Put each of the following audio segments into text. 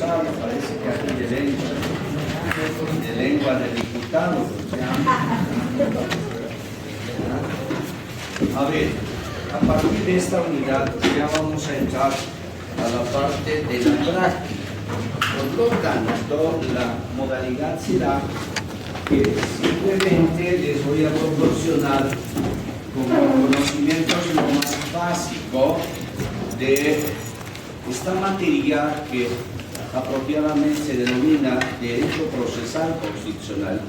pasado, parece que aquí de lengua de diputado. A ver, a partir de esta unidad ya vamos a entrar a la parte de la práctica. Por lo tanto, la modalidad será que simplemente les voy a proporcionar como conocimientos lo más básico de esta materia que apropiadamente se denomina Derecho Procesal Constitucional,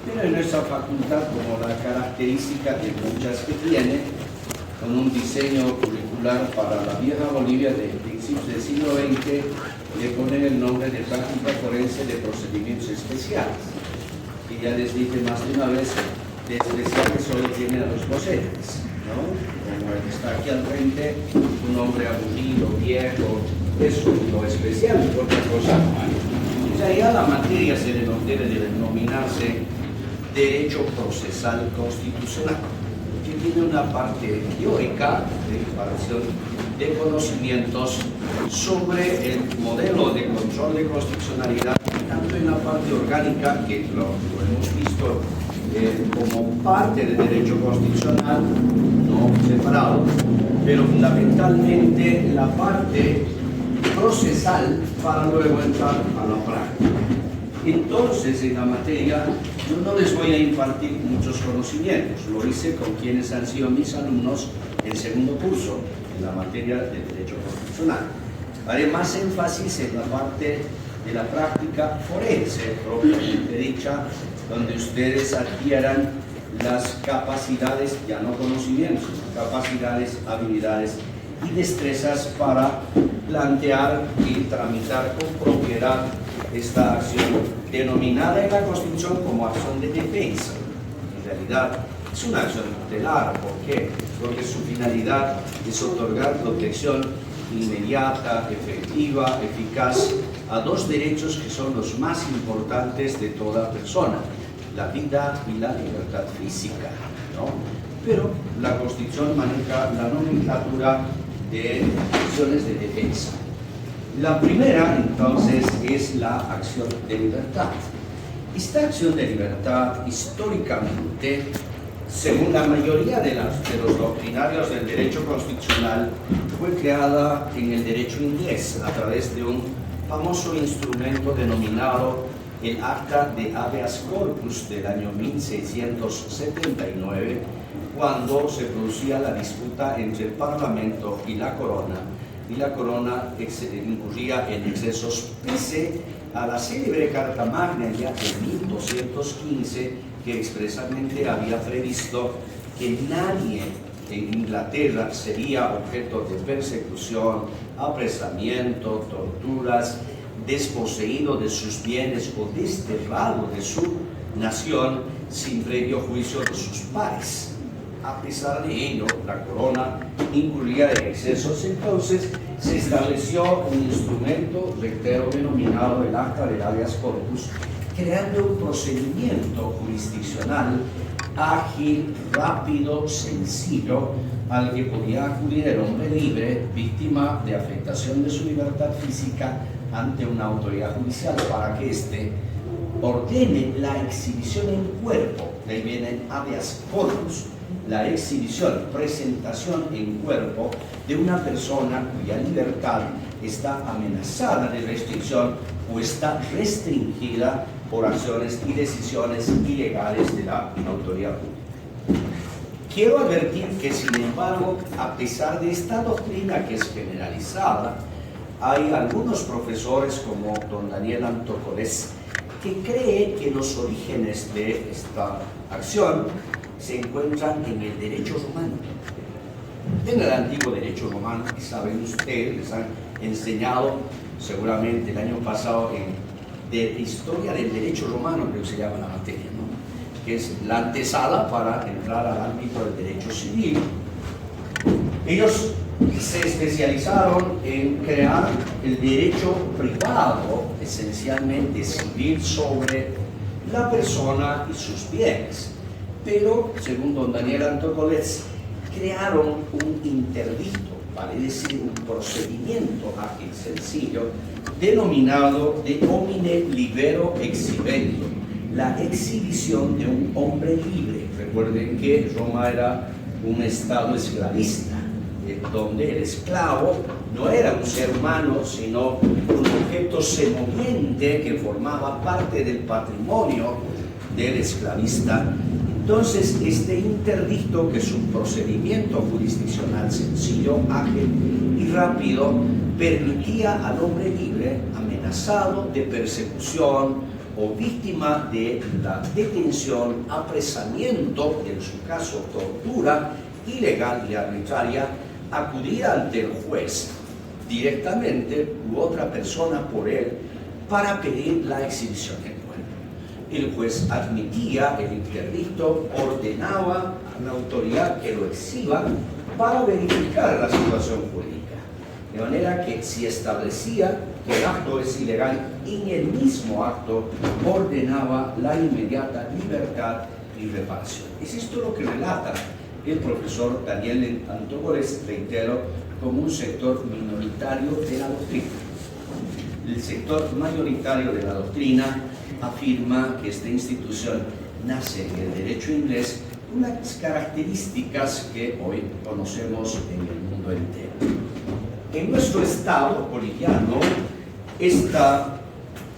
pero en nuestra facultad, como la característica de muchas que tiene, con un diseño curricular para la vieja Bolivia de principios del siglo XX, le ponen el nombre de Práctica Forense de Procedimientos Especiales. Y ya les dije más de una vez, de especiales solo tienen a los docentes, ¿no? Como el que está aquí al frente, un hombre aburrido, viejo, eso es lo especial, otra cosa no hay. O sea, ya la materia debe de denominarse Derecho Procesal Constitucional, que tiene una parte teórica de comparación de conocimientos sobre el modelo de control de constitucionalidad, tanto en la parte orgánica, que lo hemos visto como parte del derecho constitucional, no separado, pero fundamentalmente la parte procesal para luego entrar a la práctica. Entonces, en la materia, yo no les voy a impartir muchos conocimientos, lo hice con quienes han sido mis alumnos en segundo curso, en la materia de derecho constitucional. Haré más énfasis en la parte de la práctica forense, propiamente dicha, donde ustedes adquieran las capacidades, ya no conocimientos, capacidades, habilidades y destrezas para plantear y tramitar con propiedad esta acción denominada en la Constitución como acción de defensa. En realidad es una acción tutelar. ¿Por qué? Porque su finalidad es otorgar protección inmediata, efectiva, eficaz a dos derechos que son los más importantes de toda persona: la vida y la libertad física, ¿no? Pero la Constitución maneja la nomenclatura de acciones de defensa. La primera, entonces, es la acción de libertad. Esta acción de libertad, históricamente, según la mayoría de los doctrinarios del derecho constitucional, fue creada en el derecho inglés a través de un famoso instrumento denominado el Acta de Habeas Corpus del año 1679, cuando se producía la disputa entre el Parlamento y la Corona incurría en excesos pese a la célebre Carta Magna ya de 1215, que expresamente había previsto que nadie en Inglaterra sería objeto de persecución, apresamiento, torturas, desposeído de sus bienes o desterrado de su nación sin previo juicio de sus pares. A pesar de ello, la corona incurría en excesos. Entonces se estableció un instrumento, reitero, denominado el Acta de Habeas Corpus, creando un procedimiento jurisdiccional ágil, rápido, sencillo, al que podía acudir el hombre libre, víctima de afectación de su libertad física, ante una autoridad judicial para que éste ordene la exhibición en cuerpo, de ahí viene habeas corpus, la exhibición, presentación en cuerpo de una persona cuya libertad está amenazada de restricción o está restringida por acciones y decisiones ilegales de la autoridad pública. Quiero advertir que, sin embargo, a pesar de esta doctrina que es generalizada, hay algunos profesores como don Daniel Antocolés que creen que los orígenes de esta acción se encuentran en el derecho romano. En el antiguo derecho romano, y saben ustedes, les han enseñado seguramente el año pasado de historia del derecho romano, creo que se llama la materia, ¿no? Que es la antesala para entrar al ámbito del derecho civil. Ellos se especializaron en crear el derecho privado, esencialmente civil, sobre la persona y sus bienes. Pero, según don Daniel Antocolés, crearon un interdicto, vale decir un procedimiento ágil sencillo, denominado de homine libero exhibendo, la exhibición de un hombre libre. Recuerden que Roma era un estado esclavista, donde el esclavo no era un ser humano, sino un objeto semoviente que formaba parte del patrimonio del esclavista. Entonces, este interdicto, que es un procedimiento jurisdiccional sencillo, ágil y rápido, permitía al hombre libre, amenazado de persecución o víctima de la detención, apresamiento, en su caso tortura ilegal y arbitraria, acudir ante el juez directamente u otra persona por él para pedir la exhibición del cuerpo. El juez admitía el interdicto, ordenaba a la autoridad que lo exhiba para verificar la situación jurídica. De manera que si establecía que el acto es ilegal, en el mismo acto ordenaba la inmediata libertad y reparación. Es esto lo que relata el profesor Daniel Antogores, reitero, como un sector minoritario de la doctrina. El sector mayoritario de la doctrina afirma que esta institución nace en el derecho inglés, unas características que hoy conocemos en el mundo entero. En nuestro estado boliviano, esta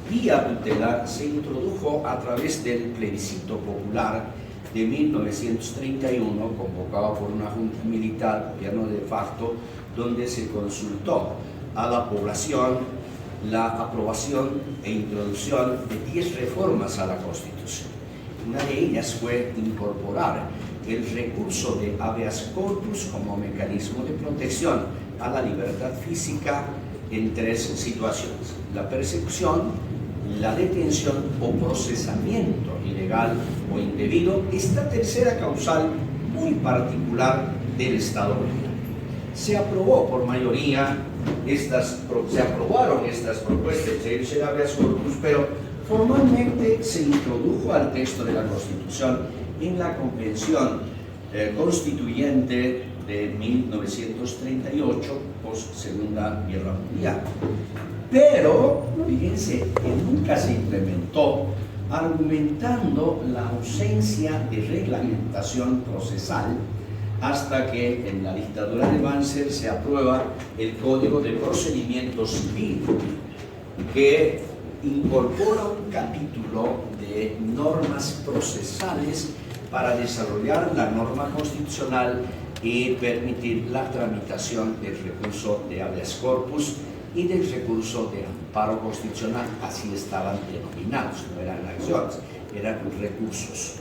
vía tutelar se introdujo a través del plebiscito popular de 1931, convocado por una junta militar, gobierno de facto, donde se consultó a la población la aprobación e introducción de 10 reformas a la Constitución. Una de ellas fue incorporar el recurso de habeas corpus como mecanismo de protección a la libertad física en 3 situaciones: la persecución, la detención o procesamiento ilegal o indebido, esta tercera causal muy particular del Estado boliviano. Se aprobó por mayoría se aprobaron estas propuestas de habeas corpus, pero formalmente se introdujo al texto de la Constitución en la Convención Constituyente de 1938, post Segunda Guerra Mundial. Pero, fíjense, que nunca se implementó, argumentando la ausencia de reglamentación procesal, hasta que en la dictadura de Banzer se aprueba el Código de Procedimiento Civil, que incorpora un capítulo de normas procesales para desarrollar la norma constitucional y permitir la tramitación del recurso de habeas corpus y del recurso de amparo constitucional. Así estaban denominados, no eran acciones, eran recursos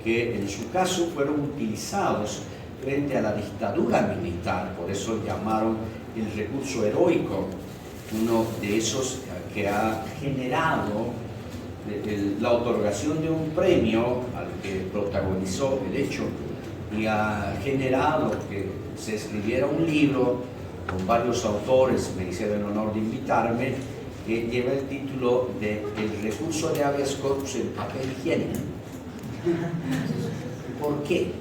que en su caso fueron utilizados frente a la dictadura militar. Por eso llamaron el recurso heroico, uno de esos que ha generado la otorgación de un premio al que protagonizó el hecho, y ha generado que se escribiera un libro con varios autores. Me hicieron el honor de invitarme, que lleva el título de El recurso de habeas corpus en papel higiénico. ¿Por qué?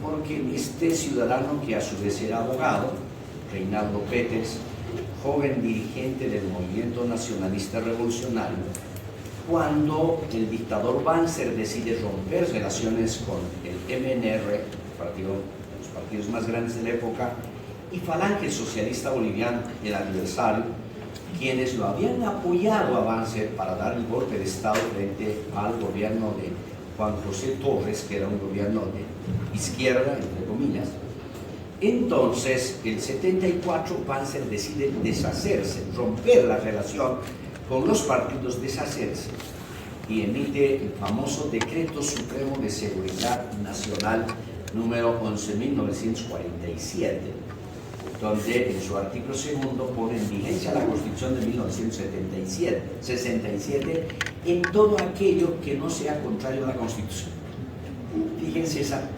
Porque este ciudadano, que a su vez era abogado, Reinaldo Pérez, joven dirigente del movimiento nacionalista revolucionario, cuando el dictador Banzer decide romper relaciones con el MNR, los partidos más grandes de la época, y Falange Socialista Boliviana, el adversario, quienes lo habían apoyado a Banzer para dar el golpe de Estado frente al gobierno de Juan José Torres, que era un gobierno de izquierda, entre comillas. Entonces, el 74, Banzer decide deshacerse, romper la relación con los partidos, deshacerse, y emite el famoso Decreto Supremo de Seguridad Nacional número 11.947, donde en su artículo segundo pone en vigencia la Constitución de 1967 en todo aquello que no sea contrario a la Constitución. Fíjense esa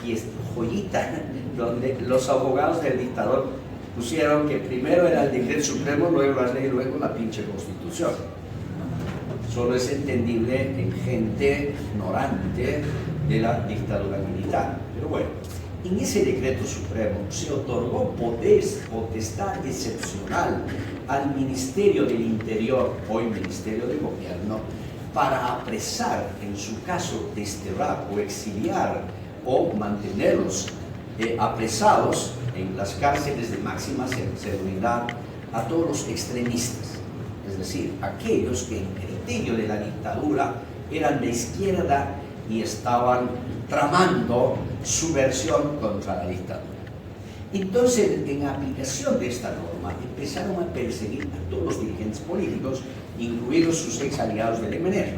joyita donde los abogados del dictador pusieron que primero era el decreto supremo, luego la ley, luego la pinche Constitución. Solo es entendible en gente ignorante de la dictadura militar. Pero bueno, En ese decreto supremo se otorgó potestad excepcional al Ministerio del Interior, hoy Ministerio de Gobierno, para apresar, en su caso desterrar o exiliar o mantenerlos apresados en las cárceles de máxima seguridad a todos los extremistas, es decir, aquellos que en criterio de la dictadura eran de izquierda y estaban tramando subversión contra la dictadura. Entonces, en aplicación de esta norma, empezaron a perseguir a todos los dirigentes políticos, incluidos sus ex aliados del MNR.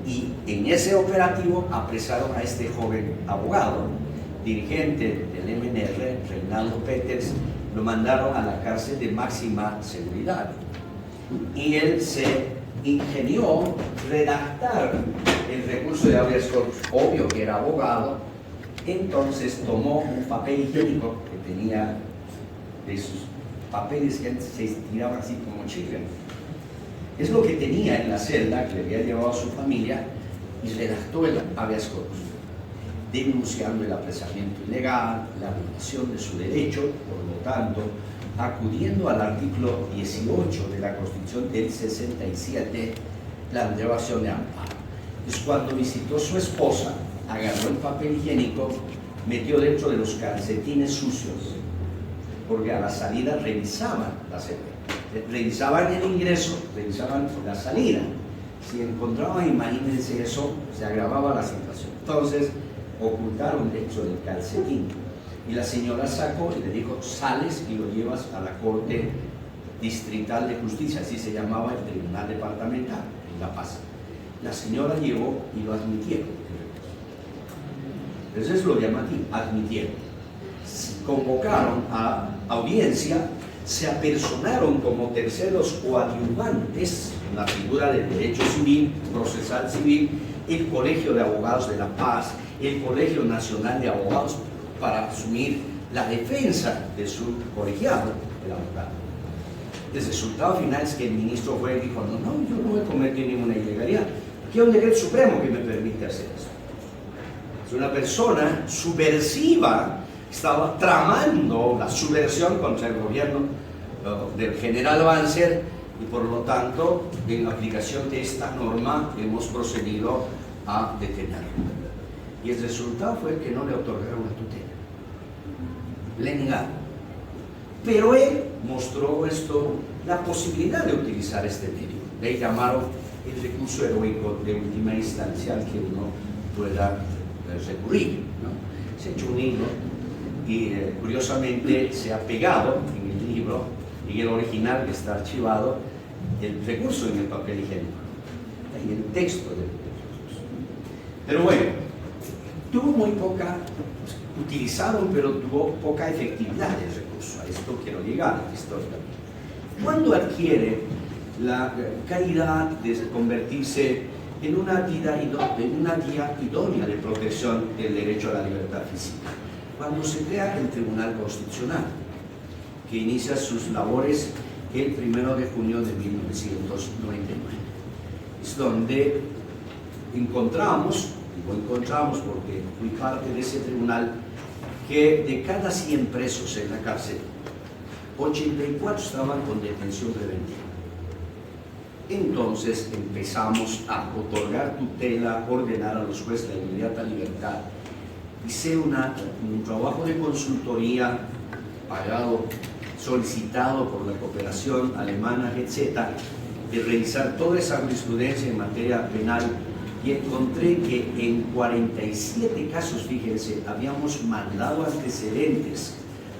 Y en ese operativo apresaron a este joven abogado, dirigente del MNR, Reinaldo Peters, lo mandaron a la cárcel de máxima seguridad. Y él se ingenió redactar el recurso de habeas corpus, obvio que era abogado, entonces tomó un papel higiénico que tenía de sus papeles que se estiraban así como chicle. Es lo que tenía en la celda que le había llevado a su familia y redactó el habeas corpus, denunciando el apresamiento ilegal, la violación de su derecho, por lo tanto, acudiendo al artículo 18 de la Constitución del 67, la derogación de amparo. Es cuando visitó a su esposa, agarró el papel higiénico, metió dentro de los calcetines sucios, porque a la salida revisaban la celda, revisaban el ingreso, revisaban la salida. Si encontraban, imagínense eso, se agravaba la situación. Entonces, ocultaron dentro del calcetín. Y la señora sacó y le dijo, sales y lo llevas a la Corte Distrital de Justicia, así se llamaba el Tribunal Departamental, en La Paz. La señora llevó y lo admitieron. Eso es lo llamativo, admitieron. Convocaron a audiencia, se apersonaron como terceros coadyuvantes en la figura del derecho civil, procesal civil, el Colegio de Abogados de La Paz, el Colegio Nacional de Abogados, para asumir la defensa de su colegiado, el abogado. El resultado final es que el ministro fue y dijo, no, yo no he cometido ninguna ilegalidad. Aquí hay un decreto supremo que me permite hacer eso. Es una persona subversiva, estaba tramando la subversión contra el gobierno del general Banzer y por lo tanto, en aplicación de esta norma, hemos procedido a detenerlo. Y el resultado fue que no le otorgaron la tutela. Le negaron. Pero él mostró la posibilidad de utilizar este medio. Le llamaron el recurso heroico de última instancia al que uno pueda recurrir, ¿no? Se ha hecho un libro y curiosamente se ha pegado en el libro, en el original que está archivado, el recurso en el papel higiénico, en el texto del recurso. Pero bueno, tuvo muy poca, utilizaron, pero tuvo poca efectividad el recurso. A esto quiero llegar históricamente. ¿Cuándo adquiere la calidad de convertirse en una guía idónea de protección del derecho a la libertad física? Cuando se crea el Tribunal Constitucional, que inicia sus labores el 1 de junio de 1999. Es donde encontramos, digo encontramos porque fui parte de ese tribunal, que de cada 100 presos en la cárcel, 84 estaban con detención preventiva. Entonces empezamos a otorgar tutela, ordenar a los jueces la inmediata libertad. Hice un trabajo de consultoría pagado, solicitado por la cooperación alemana, etc., de revisar toda esa jurisprudencia en materia penal y encontré que en 47 casos, fíjense, habíamos mandado antecedentes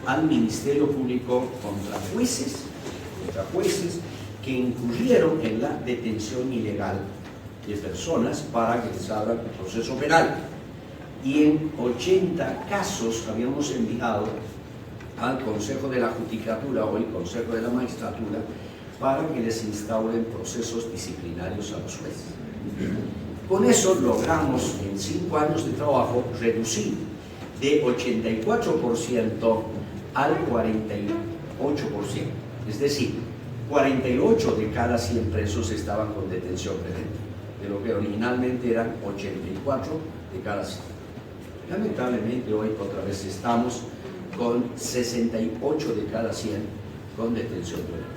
al Ministerio Público contra jueces que incurrieron en la detención ilegal de personas para que les abran el proceso penal. Y en 80 casos habíamos enviado al Consejo de la Judicatura, hoy Consejo de la Magistratura, para que les instauren procesos disciplinarios a los jueces. Con eso logramos en 5 años de trabajo reducir de 84% al 48%. Es decir, 48 de cada 100 presos estaban con detención preventiva, de lo que originalmente eran 84 de cada 100. Lamentablemente hoy otra vez estamos con 68 de cada 100 con detención preventiva.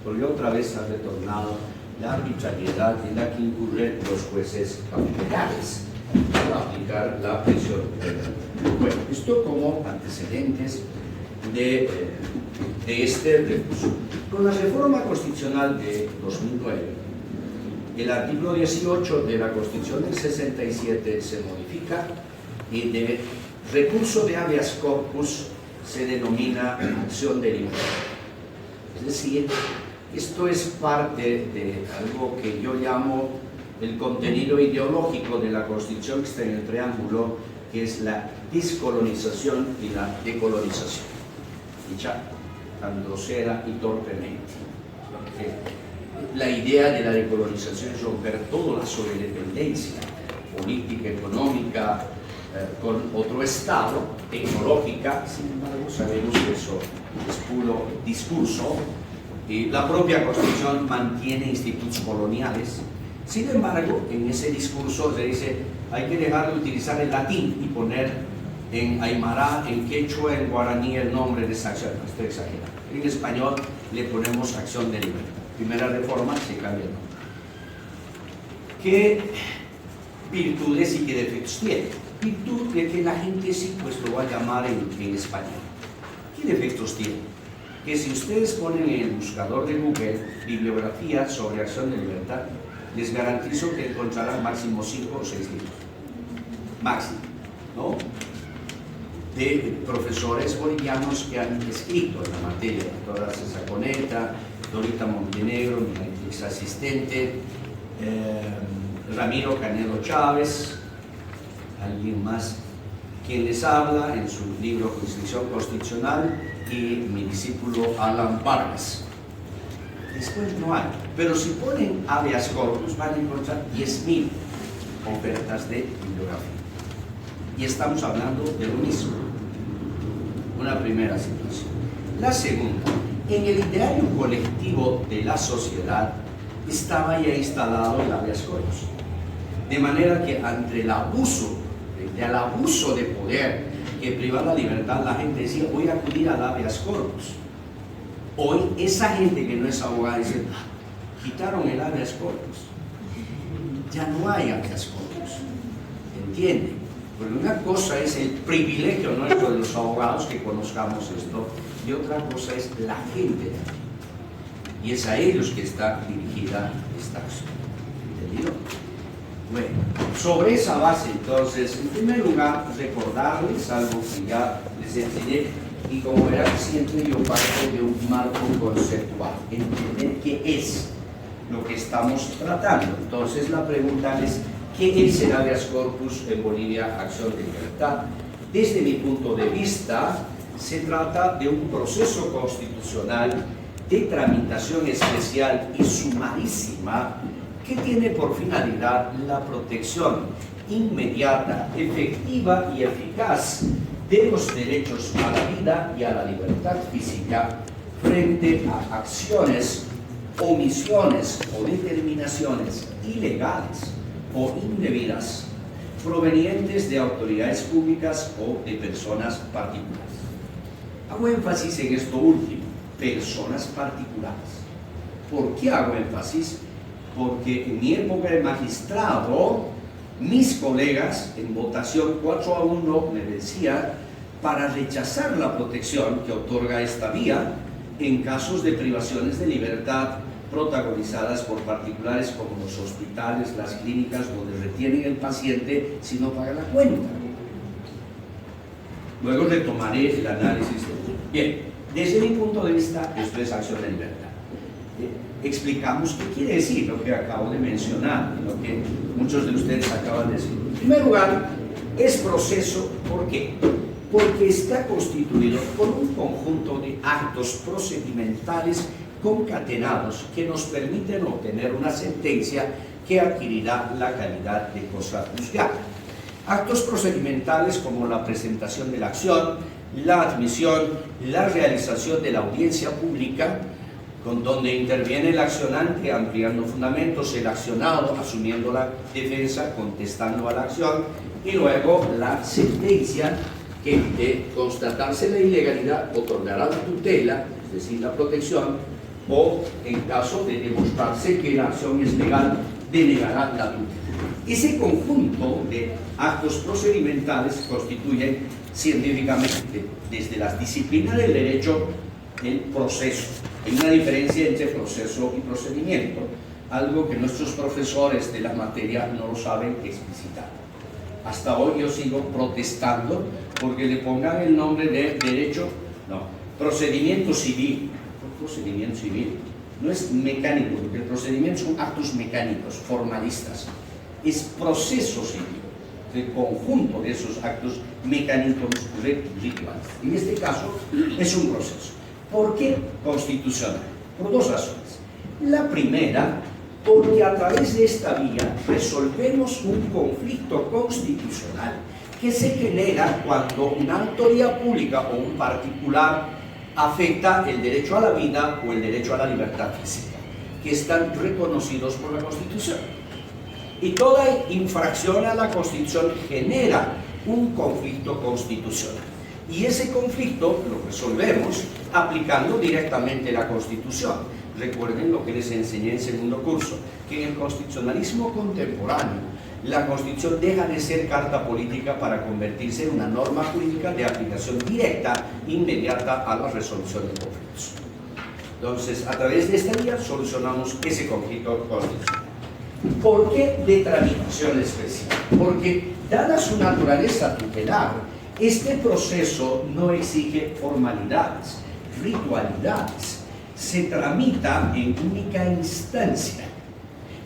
Porque otra vez ha retornado la arbitrariedad en la que incurren los jueces cautelarios para aplicar la prisión preventiva. Bueno, esto como antecedentes de este recurso. Con la reforma constitucional de 2009, el artículo 18 de la Constitución del 67 se modifica y de recurso de habeas corpus se denomina acción de libertad. Es decir, esto es parte de algo que yo llamo el contenido ideológico de la Constitución, que está en el preámbulo, que es la descolonización y la decolonización, dicha tan grosera y torpemente. La idea de la decolonización es romper toda la sobredependencia política, económica, con otro Estado, tecnológica. Sin embargo, sabemos que eso es puro discurso. Y la propia Constitución mantiene institutos coloniales. Sin embargo, en ese discurso se dice hay que dejar de utilizar el latín y poner en aymara, en quechua, en guaraní el nombre de esa acción. No estoy exagerando. En español le ponemos acción de libertad. Primera reforma, se cambia el nombre. ¿Qué virtudes y qué defectos tiene? Virtud de que la gente sí pues lo va a llamar en español. ¿Qué defectos tiene? Que si ustedes ponen en el buscador de Google bibliografía sobre acción de libertad, les garantizo que encontrarán máximo 5 o 6 libros. Máximo, ¿no? De profesores bolivianos que han escrito en la materia. Doctora César Coneta, Dorita Montenegro, mi ex asistente, Ramiro Canedo Chávez, alguien más, quien les habla en su libro Constitución Constitucional, y mi discípulo Alan Vargas. Después no hay, pero si ponen habeas corpus van a encontrar 10.000 ofertas de bibliografía. Y estamos hablando de lo mismo. Una primera situación. La segunda, en el ideario colectivo de la sociedad estaba ya instalado el habeas corpus. De manera que ante el abuso, el abuso de poder que priva la libertad, la gente decía, voy a acudir al habeas corpus. Hoy esa gente que no es abogada dice, quitaron el habeas corpus. Ya no hay habeas corpus. ¿Entienden? Porque una cosa es el privilegio nuestro de los abogados que conozcamos esto, y otra cosa es la gente. Y es a ellos que está dirigida esta acción. ¿Entendido? Bueno, sobre esa base, entonces, en primer lugar, recordarles algo que ya les enseñé, y como verán, siempre yo parto de un marco conceptual, entender qué es lo que estamos tratando. Entonces, la pregunta es, ¿qué es el habeas corpus en Bolivia, acción de libertad? Desde mi punto de vista, se trata de un proceso constitucional de tramitación especial y sumarísima que tiene por finalidad la protección inmediata, efectiva y eficaz de los derechos a la vida y a la libertad física frente a acciones, omisiones o determinaciones ilegales o indebidas provenientes de autoridades públicas o de personas particulares. Hago énfasis en esto último, personas particulares. ¿Por qué hago énfasis? Porque en mi época de magistrado, mis colegas en votación 4-1 me decían para rechazar la protección que otorga esta vía en casos de privaciones de libertad protagonizadas por particulares como los hospitales, las clínicas, donde retienen el paciente si no paga la cuenta. Luego retomaré el análisis. Bien, desde mi punto de vista, esto es acción de libertad. Explicamos qué quiere decir lo que acabo de mencionar, lo que muchos de ustedes acaban de decir. En primer lugar, es proceso, ¿por qué? Porque está constituido por un conjunto de actos procedimentales concatenados que nos permiten obtener una sentencia que adquirirá la calidad de cosa juzgada. Actos procedimentales como la presentación de la acción, la admisión, la realización de la audiencia pública, donde interviene el accionante ampliando fundamentos, el accionado asumiendo la defensa, contestando a la acción, y luego la sentencia que de constatarse la ilegalidad otorgará la tutela, es decir, la protección, o en caso de demostrarse que la acción es legal, denegará la tutela. Ese conjunto de actos procedimentales constituye científicamente, desde las disciplinas del derecho, el proceso. Hay una diferencia entre proceso y procedimiento, algo que nuestros profesores de la materia no lo saben explicitar. Hasta hoy yo sigo protestando porque le pongan el nombre de derecho, no, procedimiento civil. Procedimiento civil no es mecánico, porque el procedimiento son actos mecánicos, formalistas. Es proceso civil, el conjunto de esos actos mecánicos rituales. En este caso es un proceso. ¿Por qué constitucional? Por dos razones. La primera, porque a través de esta vía resolvemos un conflicto constitucional que se genera cuando una autoridad pública o un particular afecta el derecho a la vida o el derecho a la libertad física, que están reconocidos por la Constitución. Y toda infracción a la Constitución genera un conflicto constitucional. Y ese conflicto lo resolvemos aplicando directamente la Constitución. Recuerden lo que les enseñé en segundo curso, que en el constitucionalismo contemporáneo la Constitución deja de ser carta política para convertirse en una norma jurídica de aplicación directa, inmediata a la resolución de conflictos. Entonces, a través de esta vía solucionamos ese conflicto constitucional. ¿Por qué de tramitación especial? Porque, dada su naturaleza tutelar, este proceso no exige formalidades, ritualidades, se tramita en única instancia,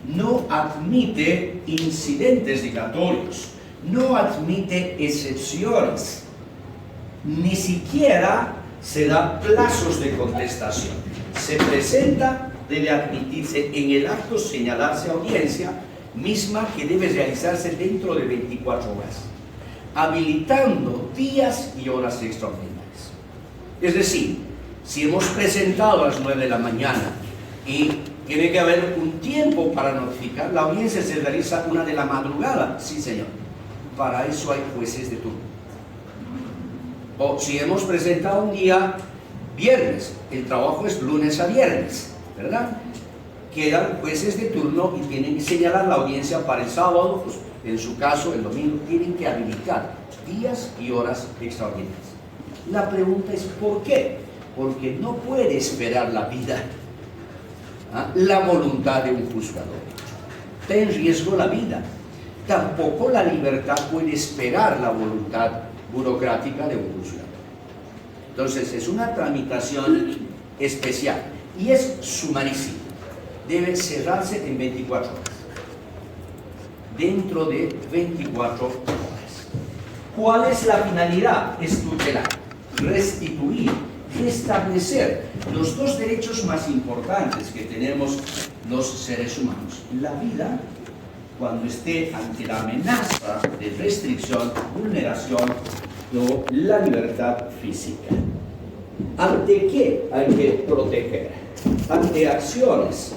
no admite incidentes dilatorios, no admite excepciones, ni siquiera se da plazos de contestación. Se presenta, debe admitirse en el acto, señalarse audiencia, misma que debe realizarse dentro de 24 horas, habilitando días y horas extraordinarias. Es decir, si hemos presentado a las 9 de la mañana y tiene que haber un tiempo para notificar, la audiencia se realiza 1 de la madrugada, sí señor, para eso hay jueces de turno. O si hemos presentado un día viernes, el trabajo es lunes a viernes, ¿verdad? Quedan jueces de turno y tienen que señalar la audiencia para el sábado, pues en su caso el domingo, tienen que habilitar días y horas extraordinarias. La pregunta es ¿por qué? Porque no puede esperar la vida, la voluntad de un juzgador. Está en riesgo la vida. Tampoco la libertad puede esperar la voluntad burocrática de un juzgador. Entonces es una tramitación especial y es sumarísima. Debe cerrarse en 24 horas. Dentro de 24 horas. ¿Cuál es la finalidad? Es tutelar, restituir, restablecer los dos derechos más importantes que tenemos los seres humanos. La vida, cuando esté ante la amenaza de restricción, vulneración, o la libertad física. ¿Ante qué hay que proteger? Ante acciones,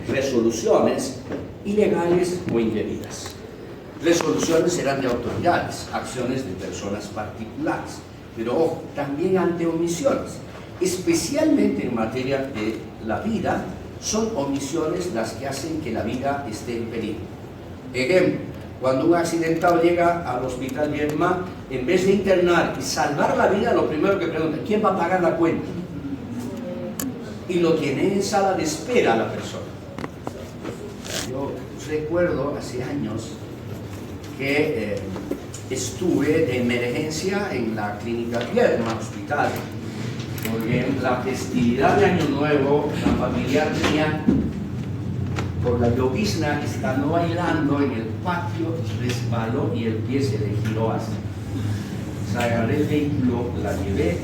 resoluciones ilegales o indebidas. Resoluciones serán de autoridades, acciones de personas particulares, pero ojo, también ante omisiones, especialmente en materia de la vida, son omisiones las que hacen que la vida esté en peligro. Ejemplo, cuando un accidentado llega al hospital Vietnam, en vez de internar y salvar la vida, lo primero que pregunta, ¿quién va a pagar la cuenta? Y lo tiene en sala de espera a la persona. Yo recuerdo hace años que estuve de emergencia en la clínica Vietnam Hospital, porque en la festividad de Año Nuevo, la familiar mía, por la llovizna, estando bailando en el patio, resbaló y el pie se le giró así. O sea, agarré el vehículo, la llevé,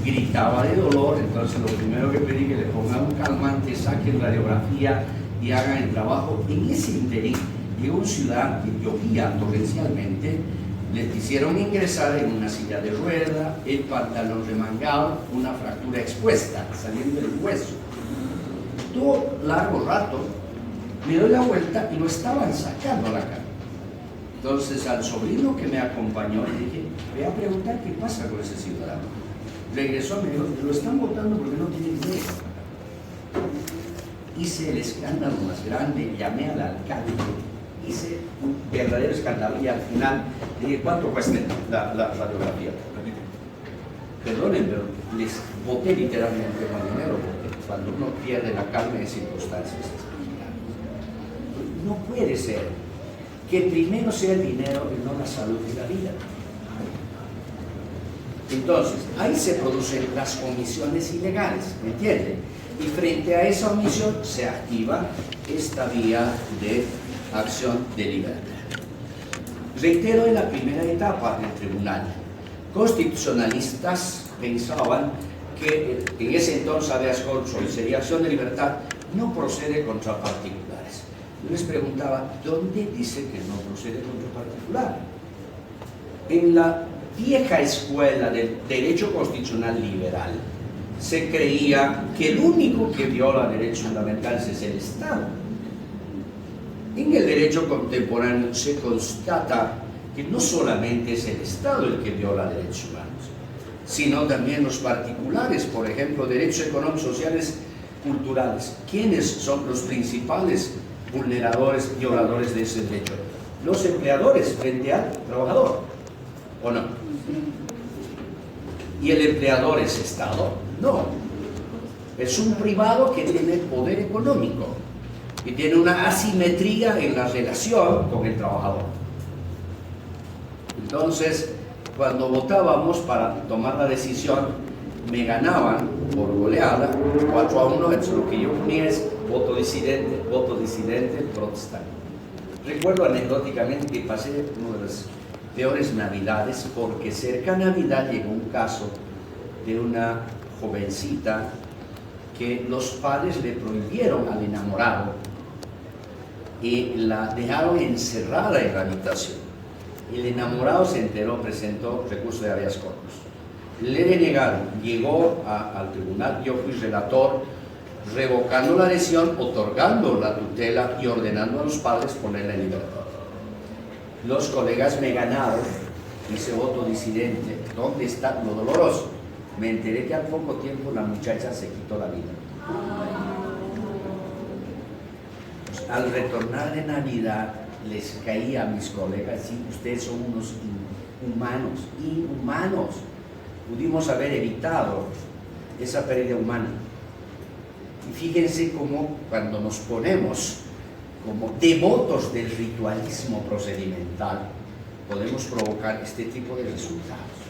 gritaba de dolor, entonces lo primero que pedí que le pongan un calmante, saquen radiografía y hagan el trabajo. En ese interín llegó un ciudadano que llovía torrencialmente, Le hicieron ingresar en una silla de rueda, el pantalón remangado, una fractura expuesta, saliendo el hueso. Todo largo rato, me doy la vuelta y lo estaban sacando a la cama. Entonces al sobrino que me acompañó le dije, voy a preguntar qué pasa con ese ciudadano. Regresó y me dijo, lo están votando porque no tiene dinero. Hice el escándalo más grande, llamé al alcalde, hice un verdadero escándalo y al final le dije, ¿cuánto cuesta la radiografía? Perdonen, pero les boté literalmente con dinero, porque cuando uno pierde la calma en circunstancias no puede ser que primero sea el dinero y no la salud y la vida. Entonces, ahí se producen las omisiones ilegales, ¿me entienden? Y frente a esa omisión se activa esta vía de acción deliberada. Reitero, en la primera etapa del tribunal, constitucionalistas pensaban que en ese entonces habeas corpus sería acción de libertad, no procede contra particulares. Yo les preguntaba, ¿dónde dice que no procede contra particular? En la vieja escuela del derecho constitucional liberal se creía que el único que viola derechos fundamentales es el Estado. En el derecho contemporáneo se constata que no solamente es el Estado el que viola derechos humanos, sino también los particulares, por ejemplo, derechos económicos, sociales, culturales. ¿Quiénes son los principales vulneradores, violadores de ese derecho? Los empleadores frente al trabajador, ¿o no? ¿Y el empleador es Estado? No. Es un privado que tiene poder económico y tiene una asimetría en la relación con el trabajador. Entonces, cuando votábamos para tomar la decisión, me ganaban por goleada 4-1, entonces lo que yo ponía es voto disidente, protestante. Recuerdo anecdóticamente que pasé una de las peores navidades porque cerca de Navidad llegó un caso de una jovencita que los padres le prohibieron al enamorado y la dejaron encerrada en la habitación. El enamorado se enteró, presentó recurso de habeas corpus. Le denegaron, llegó al tribunal, yo fui relator, revocando la decisión, otorgando la tutela y ordenando a los padres ponerla en libertad. Los colegas me ganaron, hice voto disidente. ¿Dónde está lo doloroso? Me enteré que al poco tiempo la muchacha se quitó la vida. Pues, al retornar de Navidad, les caía a mis colegas, sí, ustedes son unos inhumanos. Pudimos haber evitado esa pérdida humana. Y fíjense cómo cuando nos ponemos como devotos del ritualismo procedimental, podemos provocar este tipo de resultados.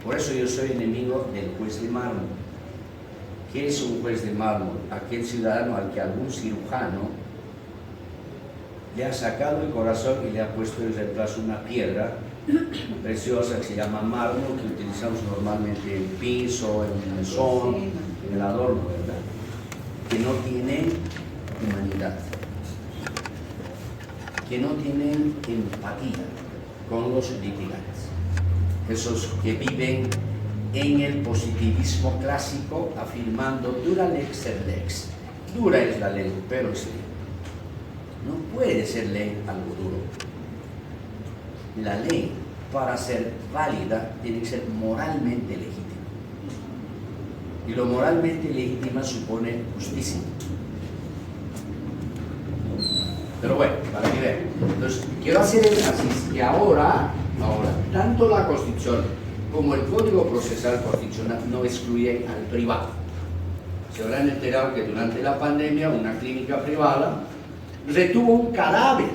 Por eso yo soy enemigo del juez de mármol. ¿Qué es un juez de mármol? Aquel ciudadano al que algún cirujano le ha sacado el corazón y le ha puesto en reemplazo una piedra preciosa que se llama mármol, que utilizamos normalmente en piso, en el mesón, en el adorno, ¿verdad? Que no tienen humanidad, que no tienen empatía con los litigantes, esos que viven en el positivismo clásico afirmando dura lex sed lex. Dura es la ley, pero es ley. No puede ser ley algo duro. La ley, para ser válida, tiene que ser moralmente legítima. Y lo moralmente legítima supone justicia. Pero bueno, para que vean. Entonces, quiero hacer énfasis que ahora, tanto la Constitución como el Código Procesal Constitucional no excluyen al privado. Se habrán enterado que durante la pandemia una clínica privada retuvo un cadáver,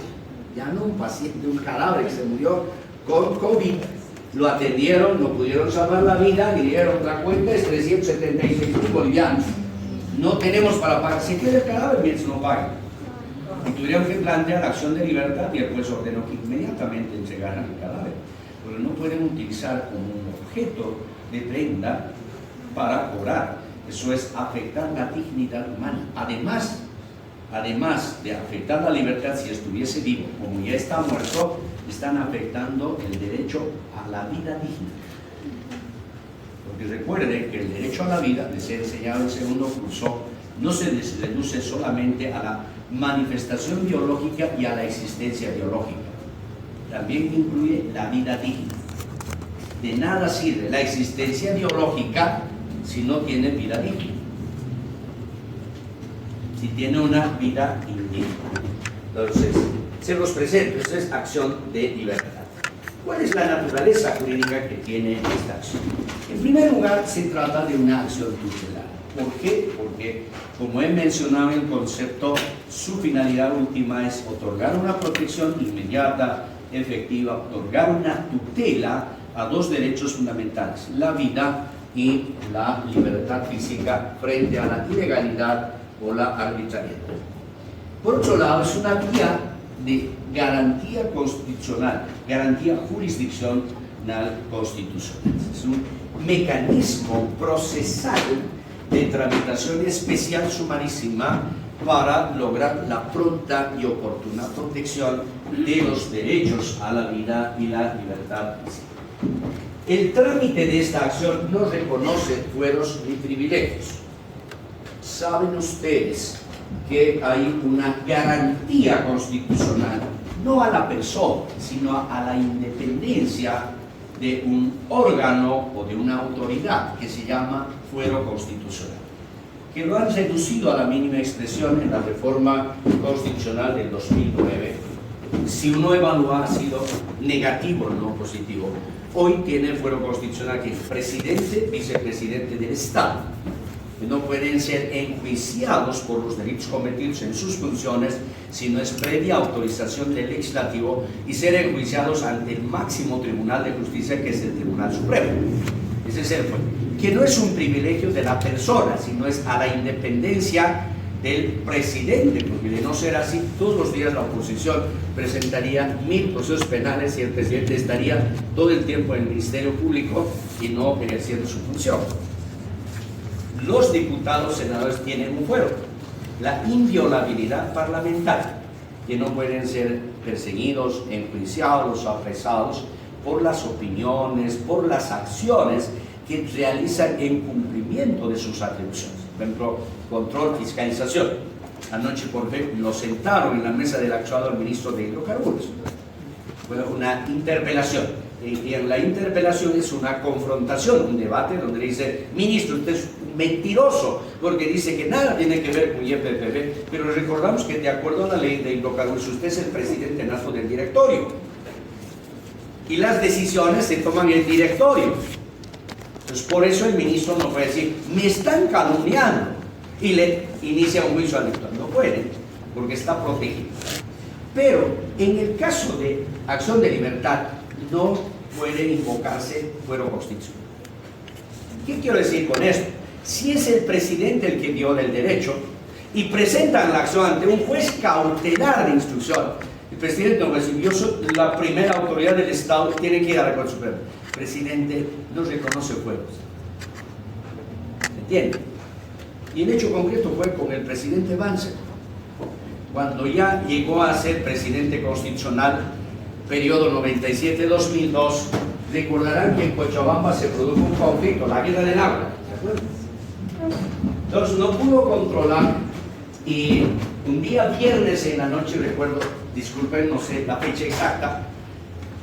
ya no un paciente, un cadáver que se murió con COVID. Lo atendieron, no pudieron salvar la vida, y dieron la cuenta es 376.000 bolivianos. No tenemos para pagar, se queda el cadáver mientras no pagan. Y tuvieron que plantear acción de libertad y el juez ordenó que inmediatamente entregaran el cadáver. Pero no pueden utilizar como un objeto de prenda para cobrar. Eso es afectar la dignidad humana. Además, además de afectar la libertad si estuviese vivo, como ya está muerto, están afectando el derecho a la vida digna. Porque recuerden que el derecho a la vida, les he enseñado en el segundo curso, no se reduce solamente a la manifestación biológica y a la existencia biológica. También incluye la vida digna. De nada sirve la existencia biológica si no tiene vida digna. Si tiene una vida indigna. Entonces, se los presento, esta es acción de libertad. ¿Cuál es la naturaleza jurídica que tiene esta acción? En primer lugar, se trata de una acción tutelar. ¿Por qué? Porque, como he mencionado en el concepto, su finalidad última es otorgar una protección inmediata, efectiva, otorgar una tutela a dos derechos fundamentales, la vida y la libertad física frente a la ilegalidad o la arbitrariedad. Por otro lado, es una vía de garantía constitucional, garantía jurisdiccional constitucional. Es un mecanismo procesal de tramitación especial sumarísima para lograr la pronta y oportuna protección de los derechos a la vida y la libertad física. El trámite de esta acción no reconoce fueros ni privilegios. Saben ustedes que hay una garantía constitucional, no a la persona, sino a la independencia de un órgano o de una autoridad que se llama fuero constitucional, que lo han reducido a la mínima expresión en la reforma constitucional del 2009. Si uno evalúa, ha sido negativo, no positivo. Hoy tiene fuero constitucional que es presidente, vicepresidente del Estado, que no pueden ser enjuiciados por los delitos cometidos en sus funciones si no es previa autorización del legislativo y ser enjuiciados ante el máximo tribunal de justicia, que es el Tribunal Supremo. Ese es el fuero, que no es un privilegio de la persona, sino es a la independencia del presidente, porque de no ser así, todos los días la oposición presentaría 1000 procesos penales y el presidente estaría todo el tiempo en el Ministerio Público y no ejerciendo su función. Los diputados, senadores tienen un fuero, la inviolabilidad parlamentaria, que no pueden ser perseguidos, enjuiciados o apresados por las opiniones, por las acciones que realizan en cumplimiento de sus atribuciones. Por ejemplo, control, fiscalización. Anoche, por ejemplo, lo sentaron en la mesa del actual ministro de Hidrocarburos. Fue una interpelación. Y en la interpelación es una confrontación, un debate donde le dice: ministro, usted es un mentiroso, porque dice que nada tiene que ver con YPFB, pero recordamos que de acuerdo a la ley de hidrocarburos, usted es el presidente nato del directorio. Y las decisiones se toman en el directorio. Entonces, por eso el ministro no puede decir: me están calumniando, y le inicia un juicio al director. No puede, porque está protegido. Pero en el caso de acción de libertad, no puede invocarse fuero constitucional. ¿Qué quiero decir con esto? Si es el presidente el que viola el derecho y presentan la acción ante un juez cautelar de instrucción, el presidente no va a decir: yo soy la primera autoridad del Estado, tiene que ir a la Corte Suprema. El presidente no reconoce fueros. ¿Entiende? Y el hecho concreto fue con el presidente Banzer, cuando ya llegó a ser presidente constitucional, periodo 97-2002. Recordarán que en Cochabamba se produjo un conflicto, la guerra del agua, ¿se acuerdan? Entonces no pudo controlar, y un día viernes en la noche, recuerdo, disculpen, no sé la fecha exacta,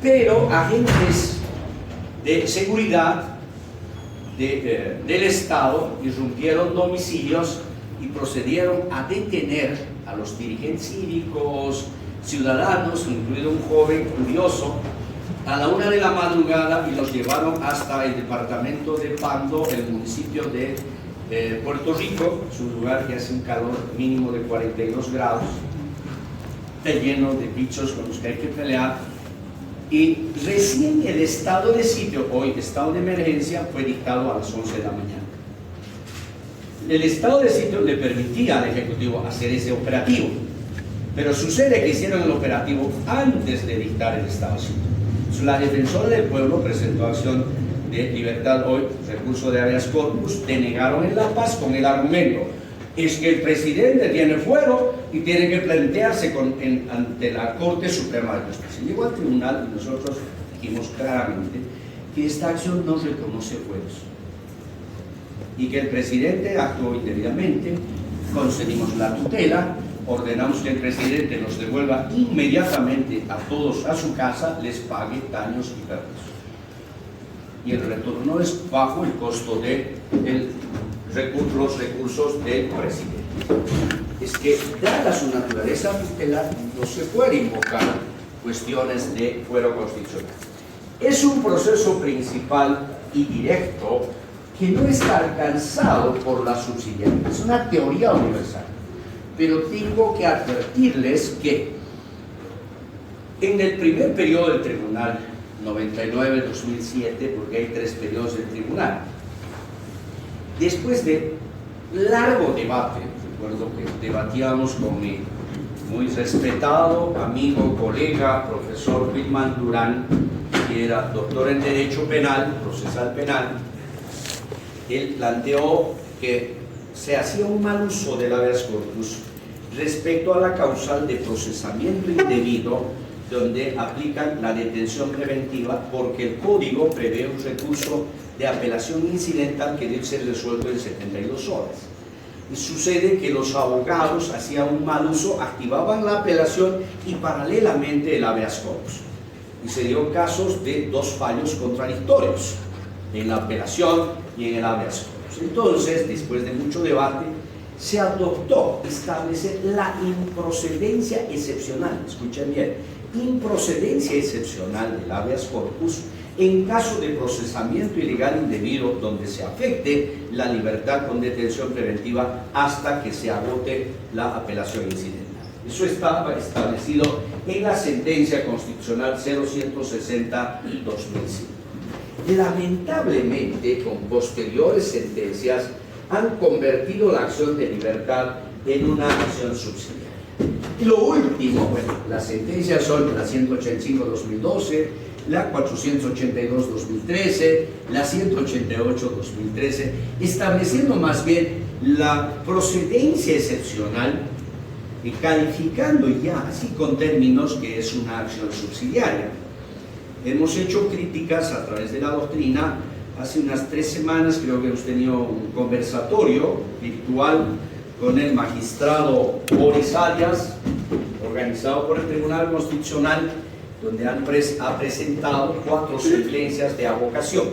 pero agentes de seguridad del Estado irrumpieron domicilios y procedieron a detener a los dirigentes cívicos, ciudadanos, incluido un joven curioso, a la 1 de la madrugada, y los llevaron hasta el departamento de Pando, el municipio de Puerto Rico. Es un lugar que hace un calor mínimo de 42 grados, está lleno de bichos con los que hay que pelear, y recién el estado de sitio, hoy estado de emergencia, fue dictado a las 11 de la mañana. El estado de sitio le permitía al Ejecutivo hacer ese operativo, pero sucede que hicieron el operativo antes de dictar el estado de sitio. La defensora del pueblo presentó acción de libertad hoy, recurso de habeas corpus, denegaron en La Paz con el argumento: es que el presidente tiene fuero y tiene que plantearse ante la Corte Suprema de Justicia. Llegó al tribunal y nosotros dijimos claramente que esta acción no reconoce fueros y que el presidente actuó indebidamente. Concedimos la tutela, ordenamos que el presidente los devuelva inmediatamente a todos a su casa, les pague daños y perjuicios. Y el retorno es bajo el costo de los recursos del presidente. Es que, dada su naturaleza tutelar, no se puede invocar cuestiones de fuero constitucional. Es un proceso principal y directo que no está alcanzado por la subsidiariedad. Es una teoría universal. Pero tengo que advertirles que en el primer periodo del tribunal, 99-2007, porque hay 3 periodos del tribunal, después de largo debate, recuerdo que debatíamos con mi muy respetado amigo, colega, profesor Wilman Durán, que era doctor en Derecho Penal, Procesal Penal. Él planteó que se hacía un mal uso del habeas corpus respecto a la causal de procesamiento indebido, donde aplican la detención preventiva, porque el código prevé un recurso de apelación incidental que debe ser resuelto en 72 horas. Y sucede que los abogados hacían un mal uso, activaban la apelación y paralelamente el habeas corpus. Y se dio casos de 2 fallos contradictorios, en la apelación y en el habeas corpus. Entonces, después de mucho debate, se adoptó establecer la improcedencia excepcional, escuchen bien, improcedencia excepcional del habeas corpus en caso de procesamiento ilegal indebido donde se afecte la libertad con detención preventiva hasta que se agote la apelación incidental. Eso estaba establecido en la sentencia constitucional 0160/2005. Lamentablemente, con posteriores sentencias, han convertido la acción de libertad en una acción subsidiaria. Y lo último, bueno, las sentencias son la 185/2012, la 482/2013, la 188/2013, estableciendo más bien la procedencia excepcional y calificando ya así con términos que es una acción subsidiaria. Hemos hecho críticas a través de la doctrina. Hace unas 3 semanas creo que hemos tenido un conversatorio virtual con el magistrado Boris Arias, organizado por el Tribunal Constitucional, donde ha presentado 4 sentencias de avocación.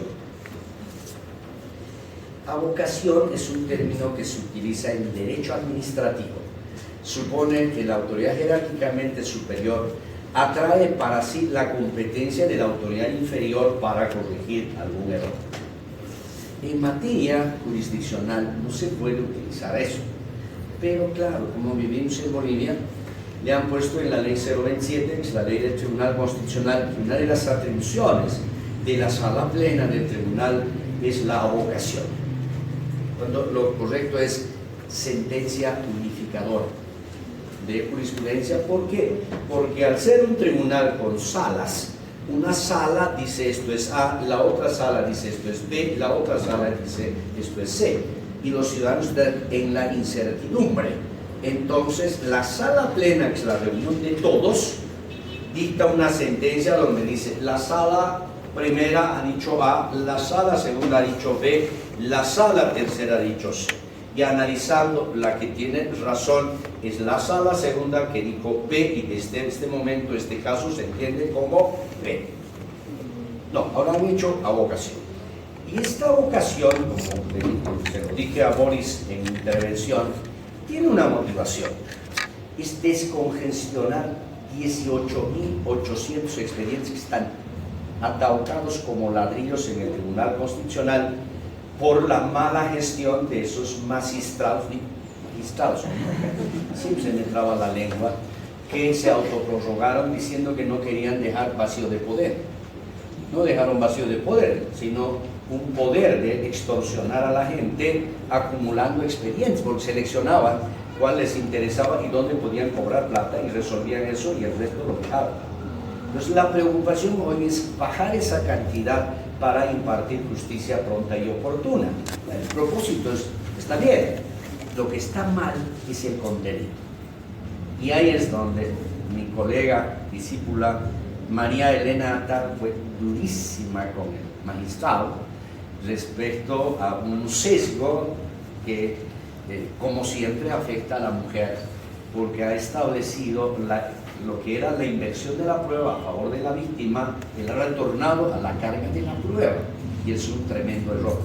Avocación es un término que se utiliza en derecho administrativo. Supone que la autoridad jerárquicamente superior atrae para sí la competencia de la autoridad inferior para corregir algún error. En materia jurisdiccional no se puede utilizar eso, pero claro, como vivimos en Bolivia, le han puesto en la ley 027, que es la ley del Tribunal Constitucional, que una de las atribuciones de la sala plena del tribunal es la avocación, cuando lo correcto es sentencia unificadora de jurisprudencia. ¿Por qué? Porque al ser un tribunal con salas, una sala dice esto es A, la otra sala dice esto es B, la otra sala dice esto es C, y los ciudadanos están en la incertidumbre. Entonces la sala plena, que es la reunión de todos, dicta una sentencia donde dice la sala primera ha dicho A, la sala segunda ha dicho B, la sala tercera ha dicho C. Y analizando, la que tiene razón es la sala segunda que dijo B, y desde este momento este caso se entiende como B. No, ahora han hecho avocación. Y esta avocación, como se lo dije a Boris en intervención, tiene una motivación. Es descongestionar 18.800 expedientes que están atacados como ladrillos en el Tribunal Constitucional por la mala gestión de esos magistrados, siempre se me traba la lengua, que se autoprorrogaron diciendo que no querían dejar vacío de poder. No dejaron vacío de poder, sino un poder de extorsionar a la gente acumulando expedientes, porque seleccionaban cuál les interesaba y dónde podían cobrar plata y resolvían eso y el resto lo dejaban. Entonces la preocupación hoy es bajar esa cantidad para impartir justicia pronta y oportuna. El propósito está bien, lo que está mal es el contenido. Y ahí es donde mi colega, discípula María Elena Attal fue durísima con el magistrado respecto a un sesgo que, como siempre, afecta a la mujer, porque ha establecido lo que era la inversión de la prueba a favor de la víctima, él ha retornado a la carga de la prueba, y es un tremendo error.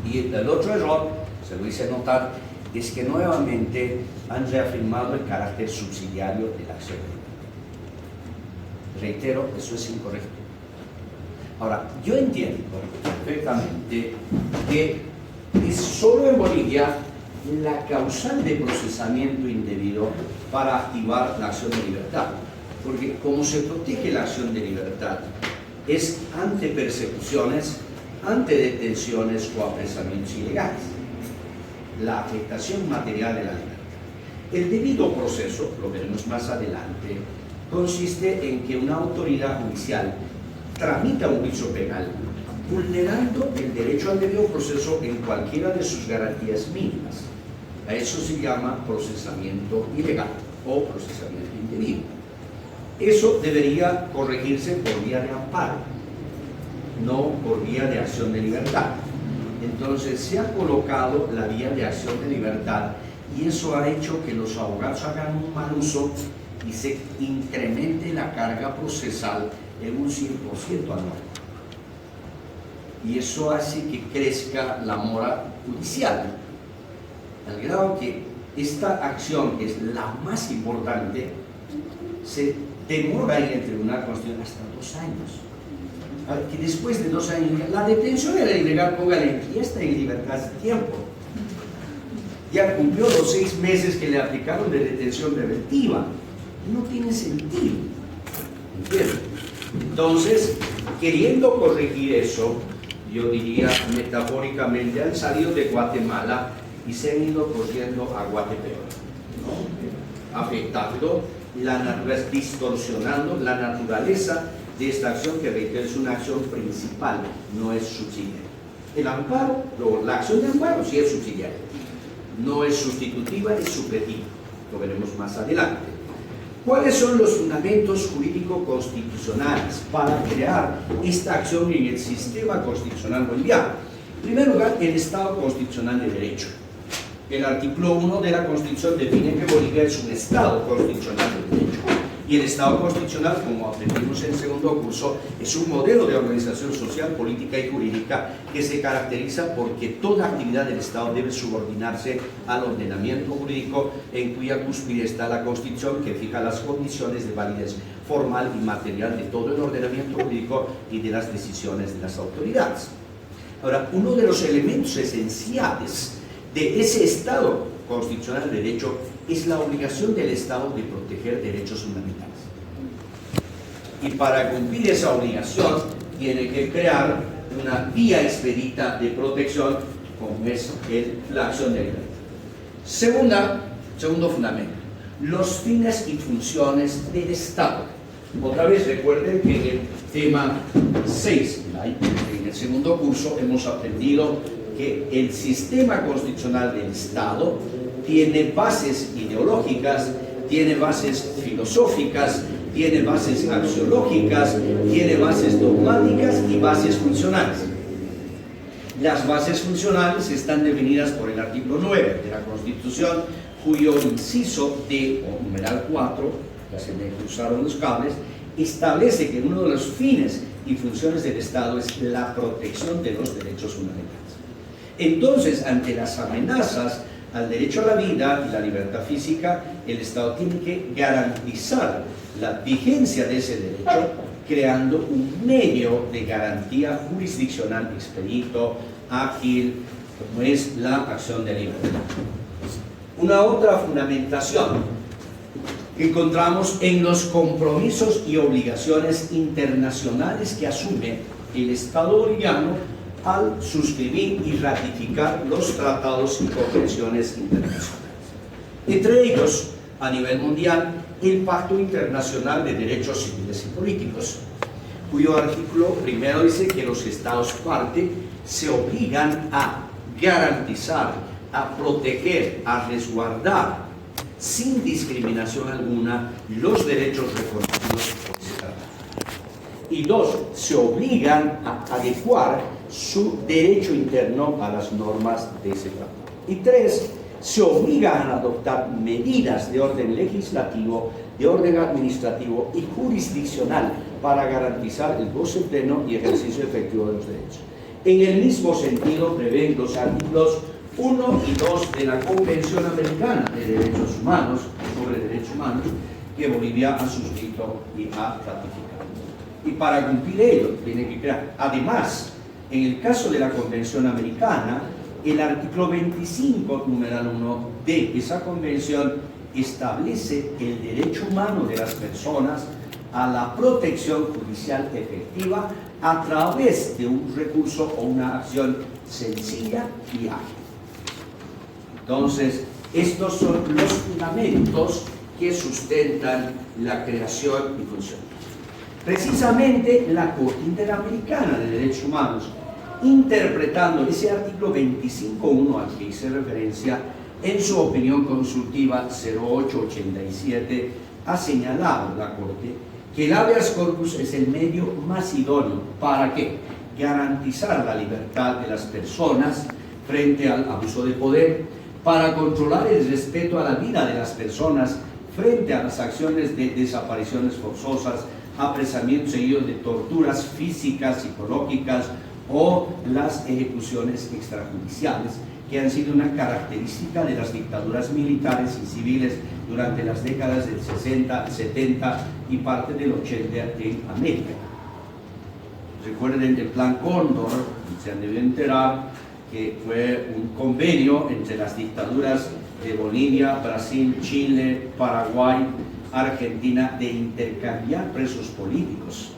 Y el otro error, se lo hice notar, es que nuevamente han reafirmado el carácter subsidiario de la acción. Reitero, eso es incorrecto. Ahora, yo entiendo perfectamente que es solo en Bolivia la causal de procesamiento indebido para activar la acción de libertad, porque como se protege la acción de libertad es ante persecuciones, ante detenciones o apresamientos ilegales, la afectación material de la libertad. El debido proceso, lo veremos más adelante, consiste en que una autoridad judicial tramita un juicio penal vulnerando el derecho al debido proceso en cualquiera de sus garantías mínimas. A eso se llama procesamiento ilegal o procesamiento indebido. Eso debería corregirse por vía de amparo, no por vía de acción de libertad. Entonces se ha colocado la vía de acción de libertad y eso ha hecho que los abogados hagan un mal uso y se incremente la carga procesal en un 100% anual. Y eso hace que crezca la mora judicial, al grado que esta acción, que es la más importante, se demora en el Tribunal Constitucional hasta 2 años. Que después de 2 años, la detención era ilegal, póngale, y está en libertad hace tiempo. Ya cumplió los 6 meses que le aplicaron de detención preventiva. No tiene sentido. ¿Entiendes? Entonces, queriendo corregir eso, yo diría metafóricamente, han salido de Guatemala y se han ido corriendo a Guatepeor, ¿no? Afectando la naturaleza, distorsionando la naturaleza de esta acción, que reitero es una acción principal, no es subsidiaria. El amparo, la acción de amparo sí es subsidiaria, no es sustitutiva, es supletiva, lo veremos más adelante. ¿Cuáles son los fundamentos jurídico-constitucionales para crear esta acción en el sistema constitucional boliviano? En primer lugar, el Estado constitucional de derecho. El artículo 1 de la Constitución define que Bolivia es un Estado constitucional de derecho. Y el Estado constitucional, como aprendimos en el segundo curso, es un modelo de organización social, política y jurídica que se caracteriza porque toda actividad del Estado debe subordinarse al ordenamiento jurídico, en cuya cúspide está la Constitución, que fija las condiciones de validez formal y material de todo el ordenamiento jurídico y de las decisiones de las autoridades. Ahora, uno de los elementos esenciales de ese Estado constitucional de derecho es la obligación del Estado de proteger derechos fundamentales. Y para cumplir esa obligación tiene que crear una vía expedita de protección, como es la acción de libertad. Segundo fundamento, los fines y funciones del Estado. Otra vez recuerden que en el tema 6, en el segundo curso, hemos aprendido que el sistema constitucional del Estado tiene bases ideológicas, tiene bases filosóficas, tiene bases axiológicas, tiene bases dogmáticas y bases funcionales. Las bases funcionales están definidas por el artículo 9 de la Constitución, cuyo inciso D, o numeral 4, ya se me cruzaron los cables, establece que uno de los fines y funciones del Estado es la protección de los derechos fundamentales. Entonces, ante las amenazas al derecho a la vida y la libertad física, el Estado tiene que garantizar la vigencia de ese derecho, creando un medio de garantía jurisdiccional expedito, ágil, como es la acción de libertad. Una otra fundamentación que encontramos en los compromisos y obligaciones internacionales que asume el Estado boliviano al suscribir y ratificar los tratados y convenciones internacionales. Entre ellos, a nivel mundial, el Pacto Internacional de Derechos Civiles y Políticos, cuyo artículo primero dice que los Estados parte se obligan a garantizar, a proteger, a resguardar, sin discriminación alguna, los derechos reconocidos por ese tratado. Y dos, se obligan a adecuar su derecho interno a las normas de ese tratado. Y tres, se obligan a adoptar medidas de orden legislativo, de orden administrativo y jurisdiccional para garantizar el goce pleno y ejercicio efectivo de los derechos. En el mismo sentido prevén los artículos 1 y 2 de la Convención Americana de Derechos Humanos, sobre Derechos Humanos, que Bolivia ha suscrito y ha ratificado. Y para cumplir ello, tiene que crear. Además, en el caso de la Convención Americana, el artículo 25, numeral 1 de esa convención establece el derecho humano de las personas a la protección judicial efectiva a través de un recurso o una acción sencilla y ágil. Entonces, estos son los fundamentos que sustentan la creación y función. Precisamente la Corte Interamericana de Derechos Humanos, interpretando ese artículo 25.1 al que hice referencia, en su opinión consultiva 0887, ha señalado la Corte que el habeas corpus es el medio más idóneo para ¿qué? Garantizar la libertad de las personas frente al abuso de poder, para controlar el respeto a la vida de las personas frente a las acciones de desapariciones forzosas, apresamientos seguidos de torturas físicas, psicológicas o las ejecuciones extrajudiciales, que han sido una característica de las dictaduras militares y civiles durante las décadas del 60, 70 y parte del 80 en América. Recuerden el Plan Cóndor, se han debido enterar que fue un convenio entre las dictaduras de Bolivia, Brasil, Chile, Paraguay, Argentina, de intercambiar presos políticos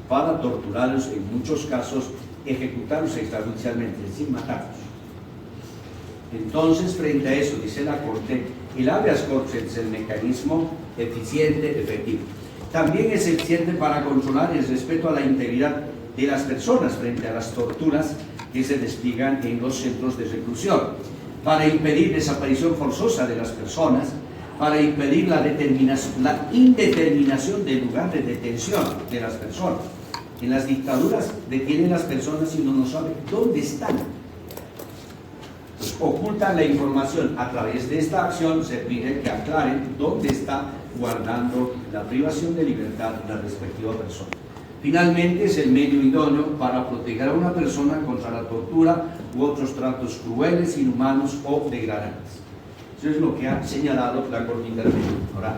para torturarlos, en muchos casos ejecutarlos extrajudicialmente sin matarlos. Entonces, frente a eso, dice la Corte, el habeas corpus es el mecanismo eficiente, efectivo. También es eficiente para controlar el respeto a la integridad de las personas frente a las torturas que se despliegan en los centros de reclusión, para impedir desaparición forzosa de las personas, para impedir la indeterminación del lugar de detención de las personas. En las dictaduras detienen a las personas y uno no sabe dónde están. Pues ocultan la información. A través de esta acción se pide que aclaren dónde está guardando la privación de libertad de la respectiva persona. Finalmente, es el medio idóneo para proteger a una persona contra la tortura u otros tratos crueles, inhumanos o degradantes. Eso es lo que ha señalado la Corte Interamericana. Ahora,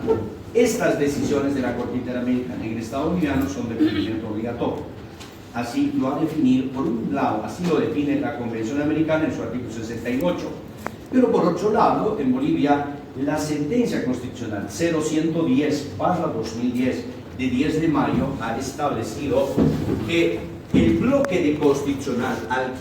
estas decisiones de la Corte Interamericana en el Estado boliviano son de cumplimiento obligatorio. Así lo ha definido, por un lado, así lo define la Convención Americana en su artículo 68. Pero por otro lado, en Bolivia, la sentencia constitucional 0110/2010 de 10 de mayo ha establecido que el bloque de constitucionalidad al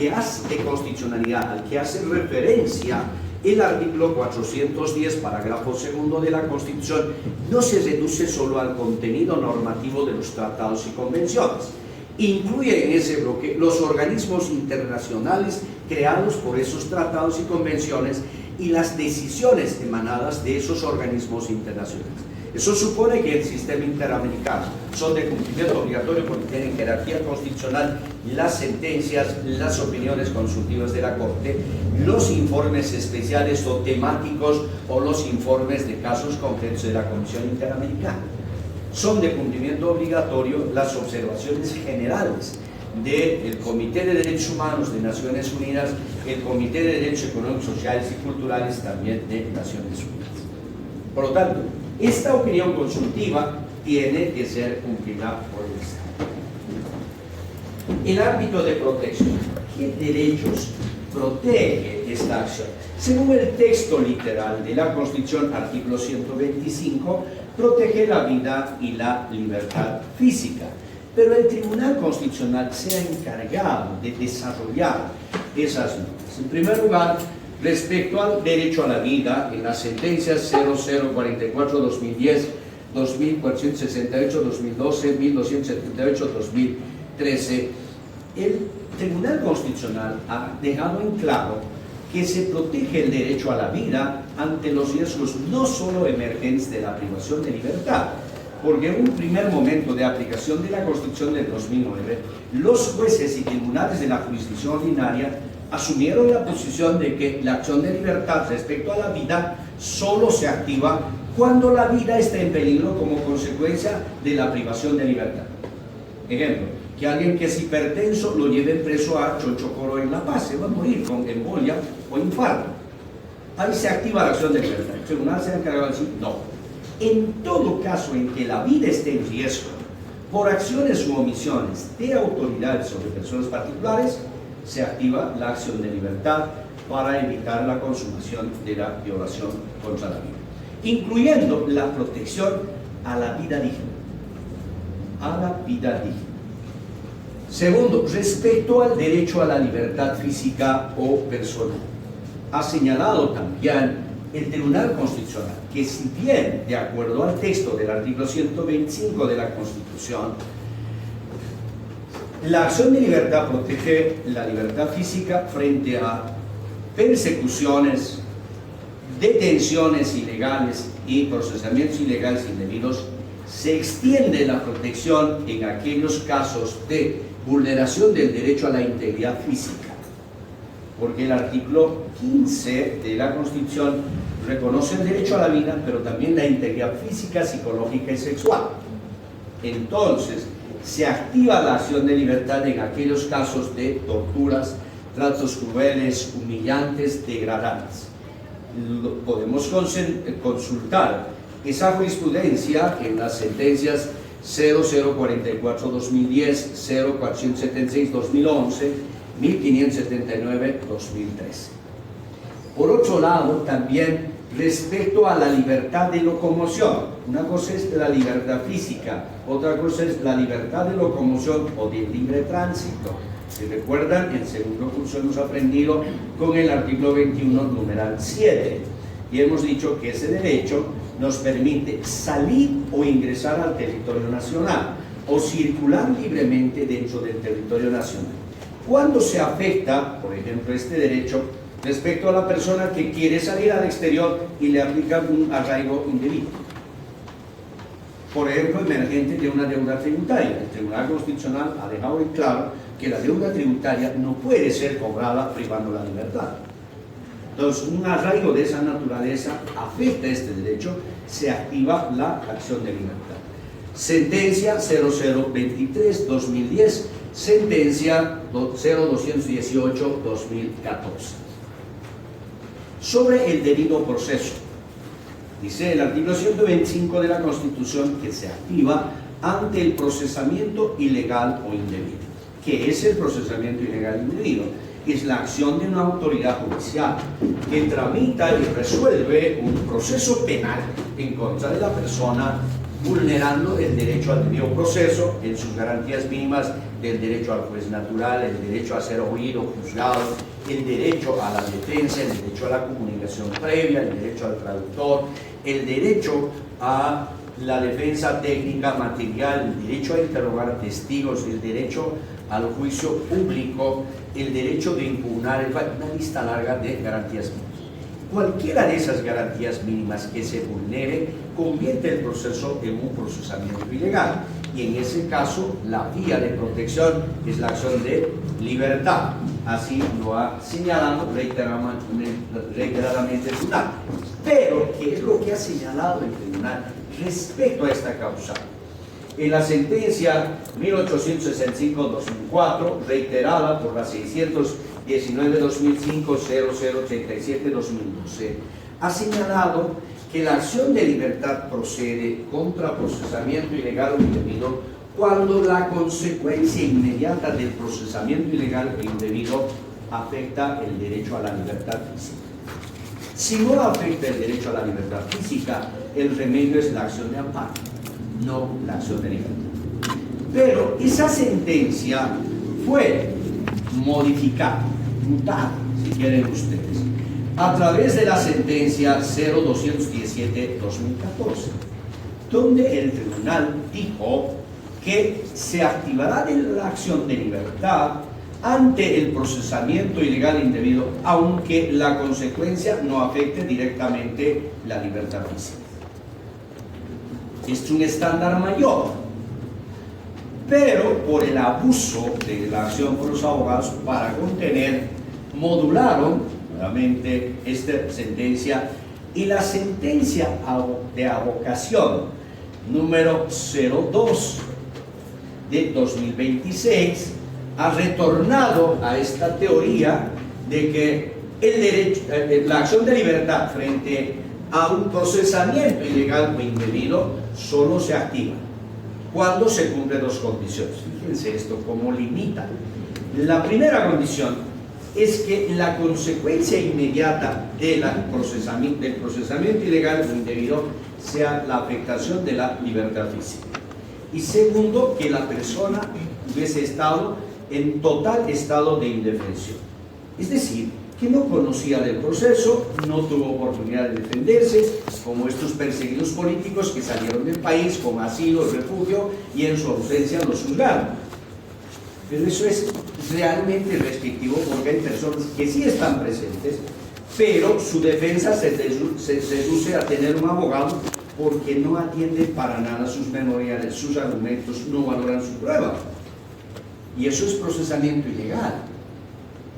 que hace referencia el artículo 410, parágrafo segundo de la Constitución, no se reduce solo al contenido normativo de los tratados y convenciones. Incluye en ese bloque los organismos internacionales creados por esos tratados y convenciones y las decisiones emanadas de esos organismos internacionales. Eso supone que el sistema interamericano son de cumplimiento obligatorio porque tienen jerarquía constitucional las sentencias, las opiniones consultivas de la Corte, los informes especiales o temáticos o los informes de casos concretos de la Comisión Interamericana. Son de cumplimiento obligatorio las observaciones generales del Comité de Derechos Humanos de Naciones Unidas, el Comité de Derechos Económicos, Sociales y Culturales también de Naciones Unidas. Por lo tanto, esta opinión consultiva tiene que ser cumplida por el Estado. El ámbito de protección. ¿Qué derechos protege esta acción? Según el texto literal de la Constitución, artículo 125, protege la vida y la libertad física. Pero el Tribunal Constitucional se ha encargado de desarrollar esas normas. En primer lugar, respecto al derecho a la vida, en las sentencias 0044-2010, 2468-2012, 1278-2013, el Tribunal Constitucional ha dejado en claro que se protege el derecho a la vida ante los riesgos no solo emergentes de la privación de libertad, porque en un primer momento de aplicación de la Constitución del 2009, los jueces y tribunales de la jurisdicción ordinaria asumieron la posición de que la acción de libertad respecto a la vida solo se activa cuando la vida está en peligro como consecuencia de la privación de libertad. Ejemplo, que alguien que es hipertenso lo lleven preso a Chochocoro en La Paz, se va a morir con embolia o infarto. Ahí se activa la acción de libertad. El tribunal se ha encargado de decir no. En todo caso en que la vida esté en riesgo por acciones u omisiones de autoridades sobre personas particulares, se activa la acción de libertad para evitar la consumación de la violación contra la vida, incluyendo la protección a la vida digna. A la vida digna. Segundo, respecto al derecho a la libertad física o personal. Ha señalado también el Tribunal Constitucional que si bien, de acuerdo al texto del artículo 125 de la Constitución, la acción de libertad protege la libertad física frente a persecuciones, detenciones ilegales y procesamientos ilegales indebidos, se extiende la protección en aquellos casos de vulneración del derecho a la integridad física, porque el artículo 15 de la Constitución reconoce el derecho a la vida, pero también la integridad física, psicológica y sexual. Entonces, se activa la acción de libertad en aquellos casos de torturas, tratos crueles, humillantes, degradantes. Podemos consultar esa jurisprudencia en las sentencias 0044-2010, 0476-2011, 1579-2013. Por otro lado, también respecto a la libertad de locomoción, una cosa es la libertad física, otra cosa es la libertad de locomoción o de libre tránsito. Si recuerdan, en segundo curso hemos aprendido con el artículo 21, numeral 7, y hemos dicho que ese derecho nos permite salir o ingresar al territorio nacional o circular libremente dentro del territorio nacional. Cuando se afecta, por ejemplo, este derecho respecto a la persona que quiere salir al exterior y le aplican un arraigo indebido, por ejemplo, emergente de una deuda tributaria. El Tribunal Constitucional ha dejado en claro que la deuda tributaria no puede ser cobrada privando la libertad. Entonces, un arraigo de esa naturaleza afecta este derecho, se activa la acción de libertad. Sentencia 0023-2010, sentencia 0218-2014. Sobre el debido proceso, dice el artículo 125 de la Constitución que se activa ante el procesamiento ilegal o indebido. ¿Qué es el procesamiento ilegal o indebido? Es la acción de una autoridad judicial que tramita y resuelve un proceso penal en contra de la persona, vulnerando el derecho al debido proceso en sus garantías mínimas del derecho al juez natural, el derecho a ser oído, juzgado, el derecho a la defensa, el derecho a la comunicación previa, el derecho al traductor, el derecho a la defensa técnica material, el derecho a interrogar testigos, el derecho al juicio público, el derecho de impugnar, una lista larga de garantías mínimas. Cualquiera de esas garantías mínimas que se vulnere convierte el proceso en un procesamiento ilegal, y en ese caso la vía de protección es la acción de libertad. Así lo ha señalado reiteradamente el tribunal. Pero, ¿qué es lo que ha señalado el tribunal respecto a esta causa? En la sentencia 1865-2004, reiterada por la 619-2005, 0087-2012, ha señalado que la acción de libertad procede contra procesamiento ilegal o indebido cuando la consecuencia inmediata del procesamiento ilegal o indebido afecta el derecho a la libertad física. Si no afecta el derecho a la libertad física, el remedio es la acción de amparo, no la acción de libertad. Pero esa sentencia fue modificada, mutada, si quieren ustedes, a través de la sentencia 0217-2014, donde el tribunal dijo que se activará la acción de libertad ante el procesamiento ilegal indebido, aunque la consecuencia no afecte directamente la libertad física. Es un estándar mayor, pero por el abuso de la acción por los abogados para contener, modularon nuevamente esta sentencia, y la sentencia de avocación número 02 de 2026 ha retornado a esta teoría de que el derecho, la acción de libertad frente a un procesamiento ilegal o indebido solo se activa cuando se cumplen dos condiciones. Fíjense esto cómo limita. La primera condición es que la consecuencia inmediata del procesamiento ilegal o indebido sea la afectación de la libertad física. Y segundo, que la persona hubiese estado en total estado de indefensión. Es decir, que no conocía del proceso, no tuvo oportunidad de defenderse, como estos perseguidos políticos que salieron del país con asilo, refugio, y en su ausencia los juzgaron. Pero eso es realmente restrictivo, porque hay personas que sí están presentes, pero su defensa se reduce a tener un abogado porque no atienden para nada sus memoriales, sus argumentos, no valoran su prueba. Y eso es procesamiento ilegal.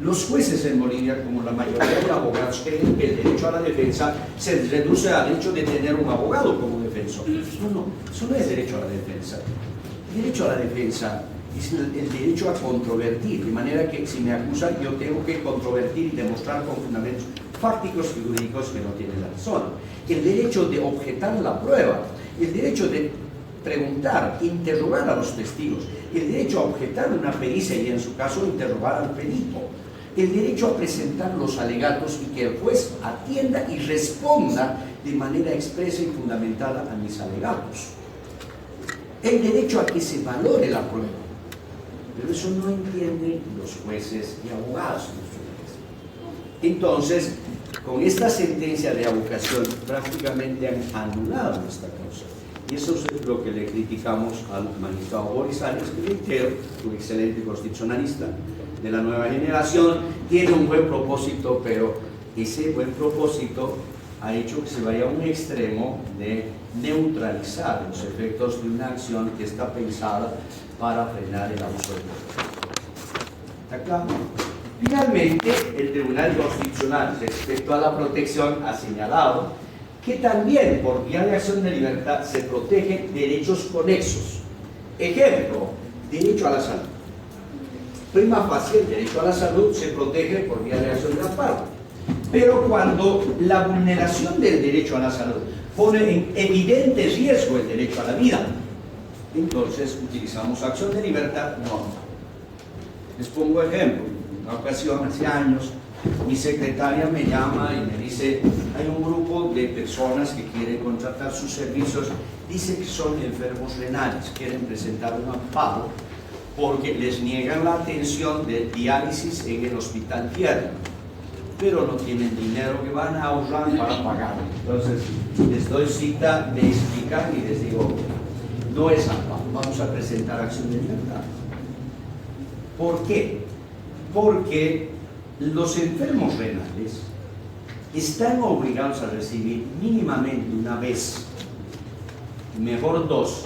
Los jueces en Bolivia, como la mayoría de abogados, creen que el derecho a la defensa se reduce al hecho de tener un abogado como defensor. Eso no es derecho a la defensa. El derecho a la defensa es el derecho a controvertir, de manera que si me acusan yo tengo que controvertir y demostrar con fundamentos fácticos y jurídicos que no tienen la razón. El derecho de objetar la prueba, el derecho de preguntar, interrogar a los testigos, el derecho a objetar una pericia y en su caso interrogar al perito, el derecho a presentar los alegatos y que el juez atienda y responda de manera expresa y fundamentada a mis alegatos, el derecho a que se valore la prueba. Pero eso no entienden los jueces y abogados. Entonces, con esta sentencia de avocación prácticamente han anulado esta causa. Y eso es lo que le criticamos al magistrado Boris Arias, que reitero, un excelente constitucionalista de la nueva generación, tiene un buen propósito, pero ese buen propósito ha hecho que se vaya a un extremo de neutralizar los efectos de una acción que está pensada para frenar el abuso de poder. ¿Está claro? Finalmente, el Tribunal Constitucional, respecto a la protección, ha señalado que también por vía de acción de libertad se protegen derechos conexos. Ejemplo, derecho a la salud. Prima facie, el derecho a la salud se protege por vía de acción de amparo. Pero cuando la vulneración del derecho a la salud pone en evidente riesgo el derecho a la vida, entonces utilizamos acción de libertad, no. Les pongo ejemplo. En una ocasión, hace años, mi secretaria me llama y me dice: hay un grupo de personas que quieren contratar sus servicios, dice que son enfermos renales, quieren presentar un amparo porque les niegan la atención de diálisis en el hospital Tierra, pero no tienen dinero que van a ahorrar para pagar. Entonces les doy cita, me explican y les digo: no es amparo, vamos a presentar acción de libertad. ¿Por qué? Porque los enfermos renales están obligados a recibir mínimamente una vez, mejor dos,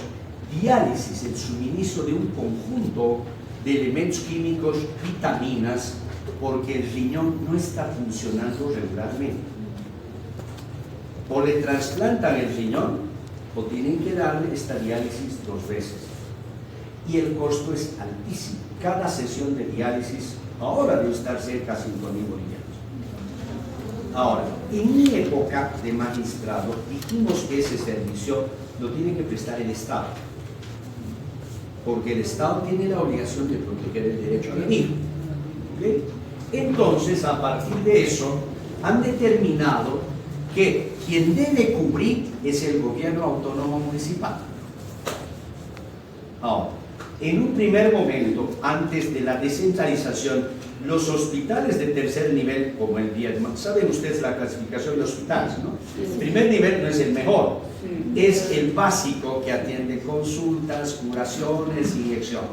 diálisis, el suministro de un conjunto de elementos químicos, vitaminas, porque el riñón no está funcionando regularmente. O le trasplantan el riñón o tienen que darle esta diálisis 2 veces. Y el costo es altísimo. Cada sesión de diálisis ahora debe estar cerca de 5.000 bolivianos. Ahora, en mi época de magistrado dijimos que ese servicio lo tiene que prestar el Estado, porque el Estado tiene la obligación de proteger el derecho a la vida. ¿Okay? Entonces, a partir de eso, han determinado que quien debe cubrir es el gobierno autónomo municipal. Ahora, en un primer momento, antes de la descentralización, los hospitales de tercer nivel, como el Viedma, saben ustedes la clasificación de hospitales, ¿no? El primer nivel no es el mejor, es el básico que atiende consultas, curaciones, inyecciones.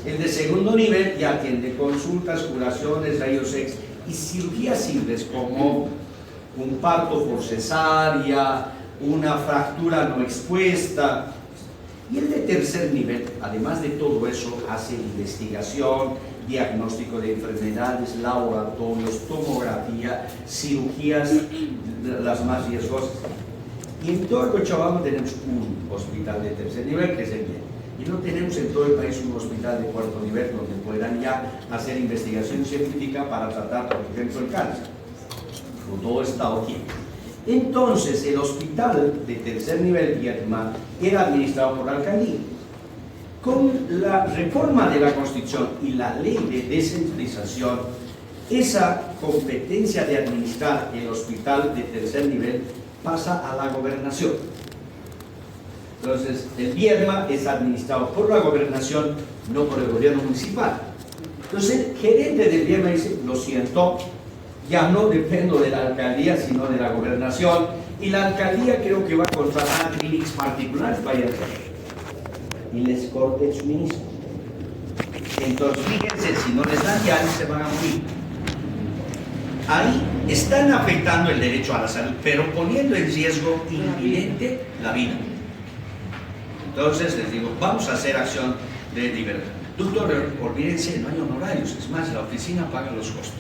El de segundo nivel ya atiende consultas, curaciones, rayos X y cirugías simples como un parto por cesárea, una fractura no expuesta. Y el de tercer nivel, además de todo eso, hace investigación, diagnóstico de enfermedades, laboratorios, tomografía, cirugías, las más riesgosas. Y en todo Cochabamba tenemos un hospital de tercer nivel, que es el bien. Y no tenemos en todo el país un hospital de cuarto nivel donde puedan ya hacer investigación científica para tratar, por ejemplo, el cáncer. Todo está aquí. Entonces, el hospital de tercer nivel, Vietma, era administrado por la alcaldía. Con la reforma de la Constitución y la ley de descentralización, esa competencia de administrar el hospital de tercer nivel pasa a la gobernación. Entonces, el Vietma es administrado por la gobernación, no por el gobierno municipal. Entonces, el gerente del Vietma dice, lo siento, ya no dependo de la alcaldía, sino de la gobernación, y la alcaldía creo que va a contratar clínicas particulares para ir a hacer. Y les corte el suministro. Entonces, fíjense, si no les dan ya se van a morir. Ahí están afectando el derecho a la salud, pero poniendo en riesgo inminente la vida. Entonces les digo, vamos a hacer acción de libertad. Doctor, olvídense, no hay honorarios, es más, la oficina paga los costos.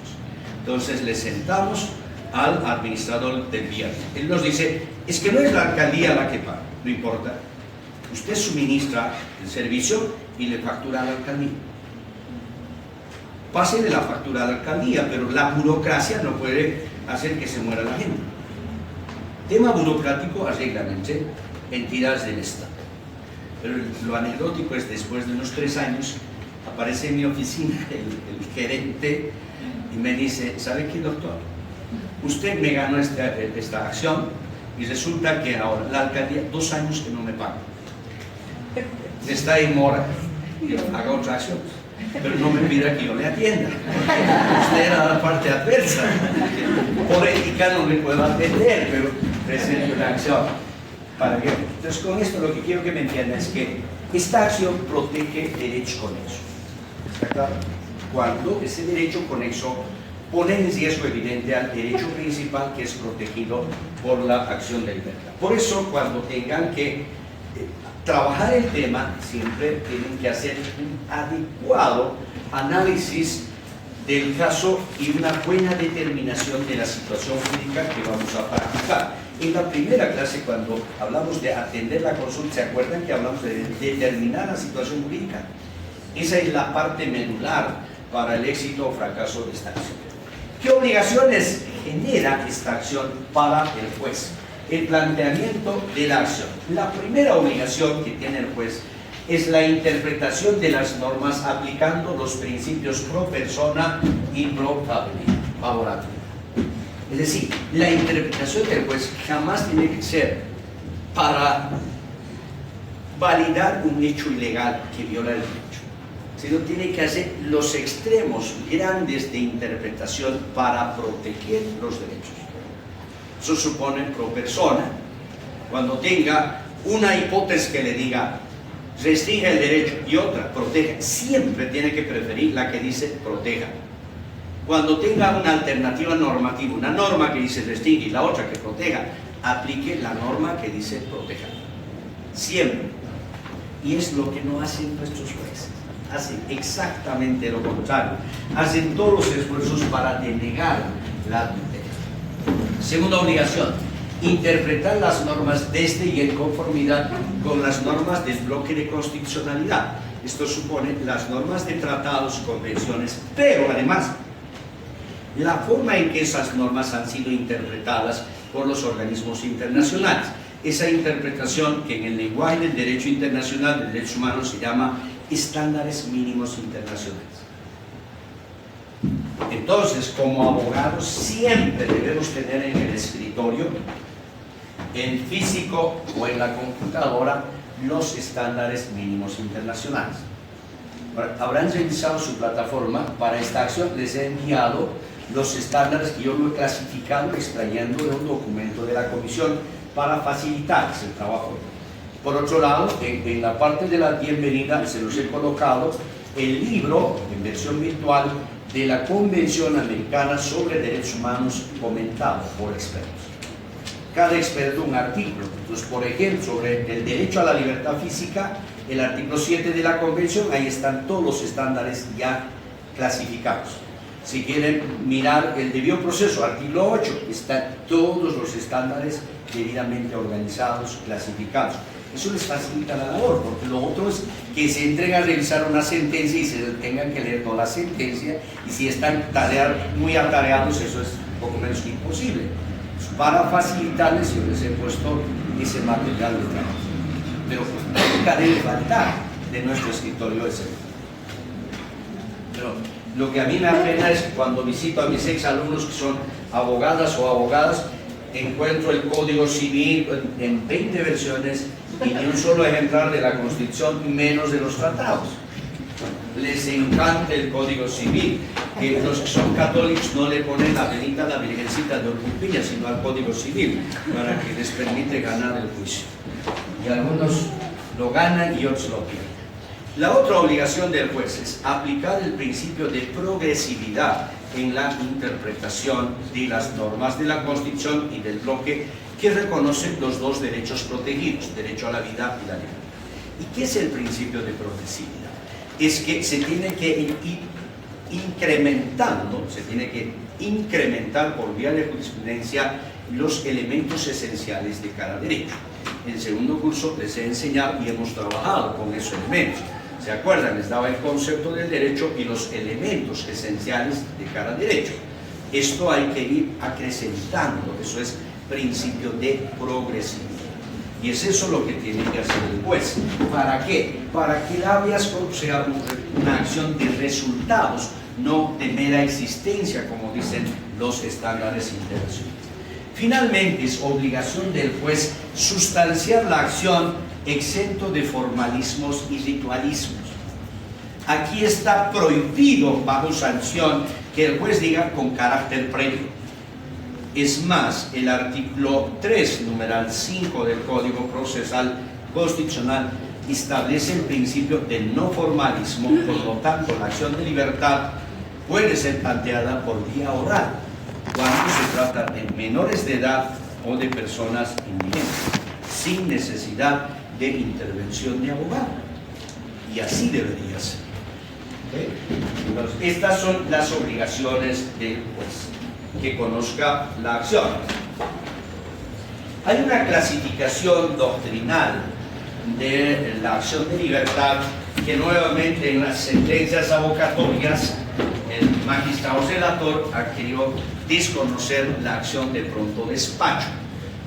Entonces le sentamos al administrador del viernes. Él nos dice, es que no es la alcaldía la que paga, no importa. Usted suministra el servicio y le factura a la alcaldía. Pase de la factura a la alcaldía, pero la burocracia no puede hacer que se muera la gente. Tema burocrático arreglan entre entidades del Estado. Pero lo anecdótico es, después de unos 3 años, aparece en mi oficina el gerente y me dice, ¿sabe qué, doctor? Usted me ganó esta acción y resulta que ahora la alcaldía 2 años que no me paga. Está en mora. Y haga otra acción. Pero no me pida que yo le atienda. Usted era la parte adversa. Por ética no le puedo atender, pero presente una acción. Entonces, con esto lo que quiero que me entiendan es que esta acción protege derechos conexos. Cuando ese derecho conexo pone en riesgo evidente al derecho principal que es protegido por la acción de libertad. Por eso, cuando tengan que trabajar el tema, siempre tienen que hacer un adecuado análisis del caso y una buena determinación de la situación jurídica que vamos a practicar. En la primera clase, cuando hablamos de atender la consulta, ¿se acuerdan que hablamos de determinar la situación jurídica? Esa es la parte medular para el éxito o fracaso de esta acción. ¿Qué obligaciones genera esta acción para el juez? El planteamiento de la acción. La primera obligación que tiene el juez es la interpretación de las normas aplicando los principios pro persona y pro favorabilidad. Es decir, la interpretación del juez jamás tiene que ser para validar un hecho ilegal que viola el derecho, sino tiene que hacer los extremos grandes de interpretación para proteger los derechos. Eso supone pro persona. Cuando tenga una hipótesis que le diga restringe el derecho y otra proteja, siempre tiene que preferir la que dice proteja. Cuando tenga una alternativa normativa, una norma que dice restringe y la otra que proteja, aplique la norma que dice proteja. Siempre. Y es lo que no hacen nuestros jueces. Hacen exactamente lo contrario. Hacen todos los esfuerzos para denegar la tutela. Segunda obligación, interpretar las normas desde y en conformidad con las normas del bloque de constitucionalidad. Esto supone las normas de tratados, convenciones, pero además la forma en que esas normas han sido interpretadas por los organismos internacionales. Esa interpretación que en el lenguaje del derecho internacional de derechos humanos se llama estándares mínimos internacionales. Entonces, como abogados, siempre debemos tener en el escritorio, en físico o en la computadora, los estándares mínimos internacionales. Habrán revisado su plataforma. Para esta acción les he enviado los estándares que yo lo he clasificado extrayendo de un documento de la comisión para facilitarles el trabajo. Por otro lado, en la parte de la bienvenida se los he colocado el libro, en versión virtual, de la Convención Americana sobre Derechos Humanos comentado por expertos. Cada experto un artículo. Entonces, por ejemplo, sobre el derecho a la libertad física, el artículo 7 de la Convención, ahí están todos los estándares ya clasificados. Si quieren mirar el debido proceso, artículo 8, están todos los estándares debidamente organizados, clasificados. Eso les facilita la labor, porque lo otro es que se entren a revisar una sentencia y se tengan que leer toda la sentencia, y si están muy atareados, eso es un poco menos que imposible. Para facilitarles, yo les he puesto ese material de trabajo. Pero nunca debe faltar de nuestro escritorio ese. Pero lo que a mí me apena es que cuando visito a mis exalumnos que son abogadas o abogadas, encuentro el Código Civil en 20 versiones y ni un solo ejemplar de la Constitución, menos de los tratados. Les encanta el Código Civil, que los que son católicos no le ponen la velita a la Virgencita de Orcupilla, sino al Código Civil, para que les permite ganar el juicio. Y algunos lo ganan y otros lo pierden. La otra obligación del juez es aplicar el principio de progresividad en la interpretación de las normas de la Constitución y del bloque que reconocen los dos derechos protegidos, derecho a la vida y la libertad. ¿Y qué es el principio de progresividad? Es que se tiene que ir incrementando, se tiene que incrementar por vía de jurisprudencia los elementos esenciales de cada derecho. En el segundo curso les he enseñado y hemos trabajado con esos elementos. ¿Se acuerdan? Les daba el concepto del derecho y los elementos esenciales de cada derecho. Esto hay que ir acrecentando, eso es principio de progresividad. Y es eso lo que tiene que hacer el juez. ¿Para qué? Para que el habeas corpus sea una acción de resultados, no de mera existencia, como dicen los estándares internacionales. Finalmente, es obligación del juez sustanciar la acción exento de formalismos y ritualismos. Aquí está prohibido, bajo sanción, que el juez diga con carácter previo. Es más, el artículo 3, numeral 5 del Código Procesal Constitucional establece el principio del no formalismo, por lo tanto, la acción de libertad puede ser planteada por vía oral, cuando se trata de menores de edad o de personas indigentes, sin necesidad de intervención de abogado. Y así debería ser. ¿Okay? Entonces, estas son las obligaciones del juez, que conozca la acción. Hay una clasificación doctrinal de la acción de libertad que nuevamente en las sentencias avocatorias el magistrado relator ha querido desconocer la acción de pronto despacho.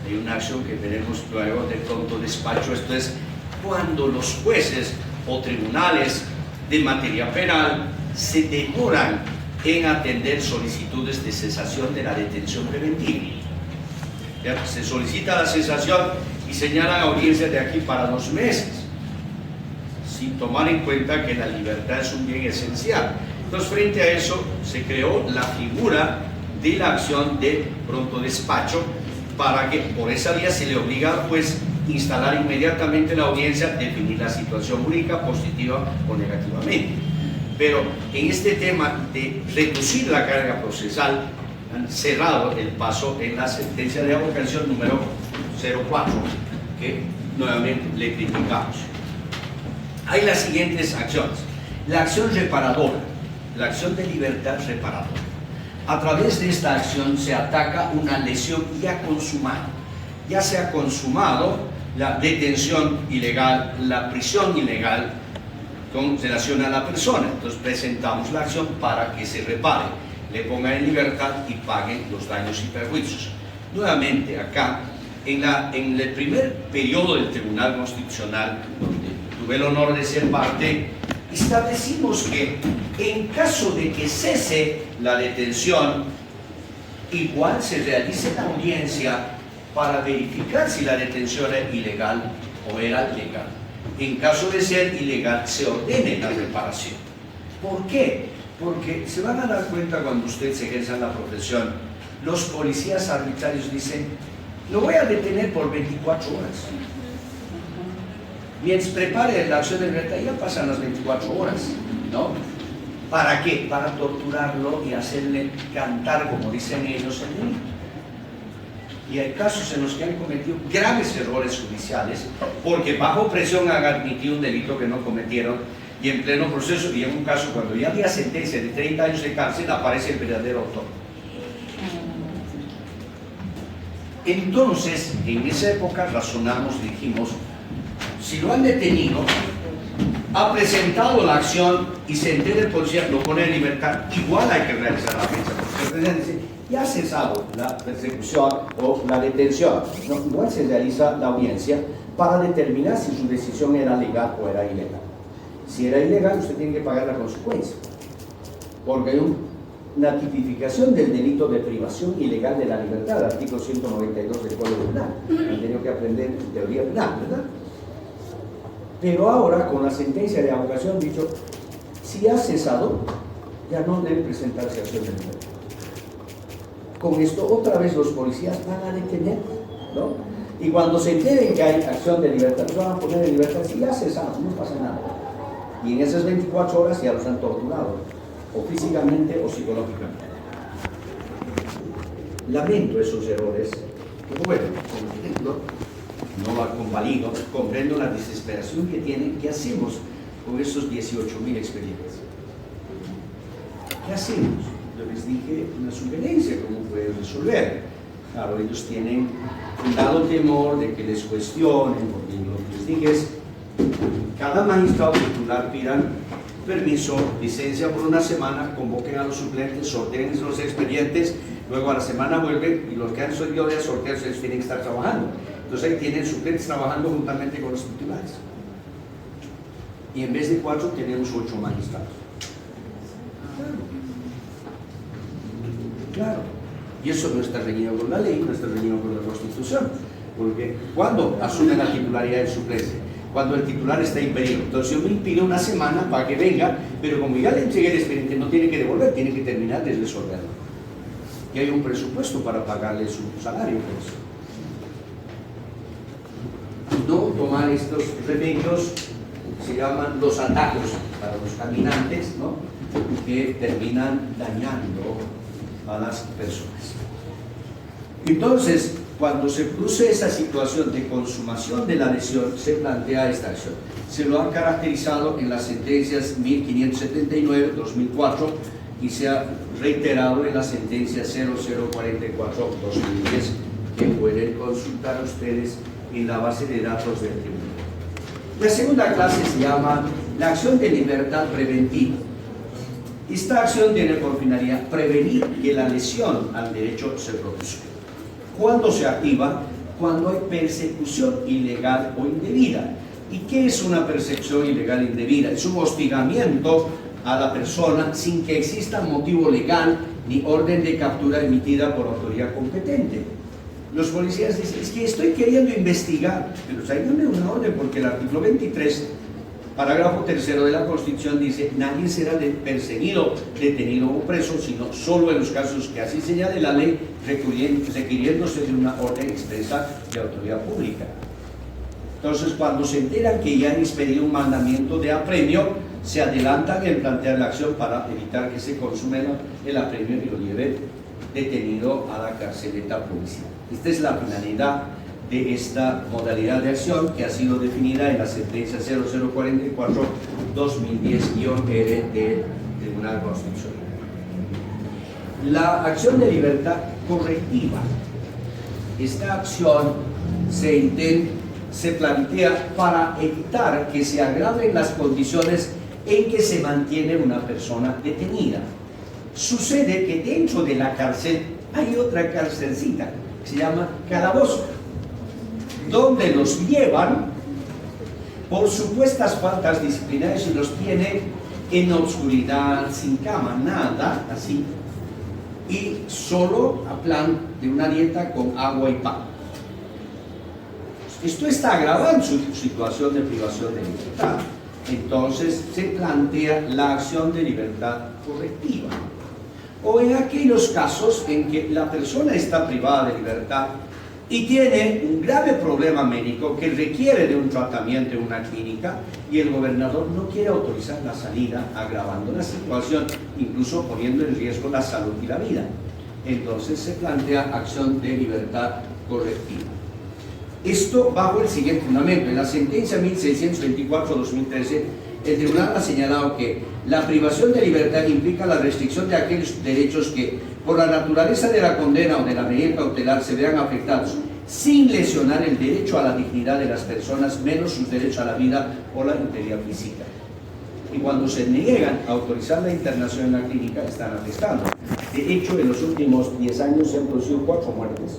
Hay una acción que veremos luego de pronto despacho. Esto es cuando los jueces o tribunales de materia penal se demoran en atender solicitudes de cesación de la detención preventiva. ¿Ya? Se solicita la cesación y señalan audiencias de aquí para 2 meses, sin tomar en cuenta que la libertad es un bien esencial. Entonces, frente a eso, se creó la figura de la acción de pronto despacho, para que por esa vía se le obliga al juez instalar inmediatamente la audiencia, definir la situación jurídica positiva o negativamente. Pero en este tema de reducir la carga procesal, han cerrado el paso en la sentencia de avocación número 04, que nuevamente le criticamos. Hay las siguientes acciones. La acción reparadora, la acción de libertad reparadora. A través de esta acción se ataca una lesión ya consumada. Ya se ha consumado la detención ilegal, la prisión ilegal con relación a la persona. Entonces presentamos la acción para que se repare, le pongan en libertad y paguen los daños y perjuicios. Nuevamente acá, en el primer periodo del Tribunal Constitucional, donde tuve el honor de ser parte, establecimos que en caso de que cese la detención, igual se realice la audiencia para verificar si la detención era ilegal o era legal. En caso de ser ilegal, se ordene la reparación. ¿Por qué? Porque se van a dar cuenta cuando usted se ejerza en la profesión, los policías arbitrarios dicen, lo voy a detener por 24 horas. Mientras prepare la acción de libertad, ya pasan las 24 horas. ¿no? ¿Para qué? Para torturarlo y hacerle cantar, como dicen ellos, el delito. Y hay casos en los que han cometido graves errores judiciales porque bajo presión han admitido un delito que no cometieron, y en pleno proceso, y en un caso cuando ya había sentencia de 30 años de cárcel, aparece el verdadero autor. Entonces, en esa época razonamos, dijimos, si lo han detenido, ha presentado la acción y se entera el policía, lo pone en libertad, igual hay que realizar la fecha, porque el presidente dice, ya ha cesado la persecución o la detención, ¿no? Igual se realiza la audiencia para determinar si su decisión era legal o era ilegal. Si era ilegal, usted tiene que pagar la consecuencia, porque hay una tipificación del delito de privación ilegal de la libertad, artículo 192 del Código Penal. Han tenido que aprender en teoría penal, ¿verdad? Pero ahora, con la sentencia de avocación, han dicho, si ha cesado, ya no debe presentarse acción de libertad. Con esto, otra vez los policías van a detener, ¿no? Y cuando se enteren que hay acción de libertad, los van a poner en libertad. Si ya ha cesado, no pasa nada. Y en esas 24 horas ya los han torturado, o físicamente o psicológicamente. Lamento esos errores, pero bueno, comprendo, no lo convalido, comprendo la desesperación que tienen. ¿Qué hacemos con esos 18.000 expedientes? ¿Qué hacemos? Yo les dije una sugerencia, cómo pueden resolver. Claro, ellos tienen un dado temor de que les cuestionen, porque lo que les dije es, cada magistrado titular pidan permiso, licencia por una semana, convoquen a los suplentes, sorteen los expedientes, luego a la semana vuelven y los que han salido de sorteos ellos tienen que estar trabajando. Entonces ahí tienen suplentes trabajando juntamente con los titulares. Y en vez de 4 tenemos 8 magistrados. Claro. Y eso no está reñido con la ley, no está reñido con la Constitución. Porque cuando asume la titularidad del suplente, cuando el titular está impedido. Entonces yo me impido una semana para que venga, pero como ya le entregué el expediente, no tiene que devolver, tiene que terminar de resolverlo. Y hay un presupuesto para pagarle su salario. Pues. No tomar estos remedios, se llaman los atajos para los caminantes, ¿no? Que terminan dañando a las personas. Entonces, cuando se produce esa situación de consumación de la lesión, se plantea esta acción. Se lo han caracterizado en las sentencias 1579-2004 y se ha reiterado en la sentencia 0044-2010, que pueden consultar ustedes en la base de datos del tribunal. La segunda clase se llama la acción de libertad preventiva. Esta acción tiene por finalidad prevenir que la lesión al derecho se produzca. ¿Cuándo se activa? Cuando hay persecución ilegal o indebida. ¿Y qué es una persecución ilegal e indebida? Es un hostigamiento a la persona sin que exista motivo legal ni orden de captura emitida por autoridad competente. Los policías dicen, es que estoy queriendo investigar, pero tráigame una orden, porque el artículo 23, parágrafo 3 de la Constitución dice, nadie será perseguido, detenido o preso, sino solo en los casos que así señale la ley, requiriéndose de una orden expresa de autoridad pública. Entonces, cuando se enteran que ya han expedido un mandamiento de apremio, se adelantan en plantear la acción para evitar que se consuma el apremio y lo lleve detenido a la carceleta policial. Esta es la finalidad de esta modalidad de acción que ha sido definida en la sentencia 0044-2010-R del Tribunal Constitucional. La acción de libertad correctiva. Esta acción se plantea para evitar que se agraven las condiciones en que se mantiene una persona detenida. Sucede que dentro de la cárcel hay otra cárcelcita que se llama calabozo, donde los llevan por supuestas faltas disciplinarias y los tienen en oscuridad, sin cama, nada, así, y solo a plan de una dieta con agua y pan. Esto está agravando su situación de privación de libertad. Entonces se plantea la acción de libertad correctiva. O en aquellos casos en que la persona está privada de libertad y tiene un grave problema médico que requiere de un tratamiento en una clínica y el gobernador no quiere autorizar la salida, agravando la situación, incluso poniendo en riesgo la salud y la vida. Entonces se plantea acción de libertad correctiva. Esto bajo el siguiente fundamento. En la sentencia 1624-2013, el tribunal ha señalado que la privación de libertad implica la restricción de aquellos derechos que, por la naturaleza de la condena o de la medida cautelar, se vean afectados sin lesionar el derecho a la dignidad de las personas, menos su derecho a la vida o la integridad física. Y cuando se niegan a autorizar la internación en la clínica, están atestando. De hecho, en los últimos 10 años se han producido 4 muertes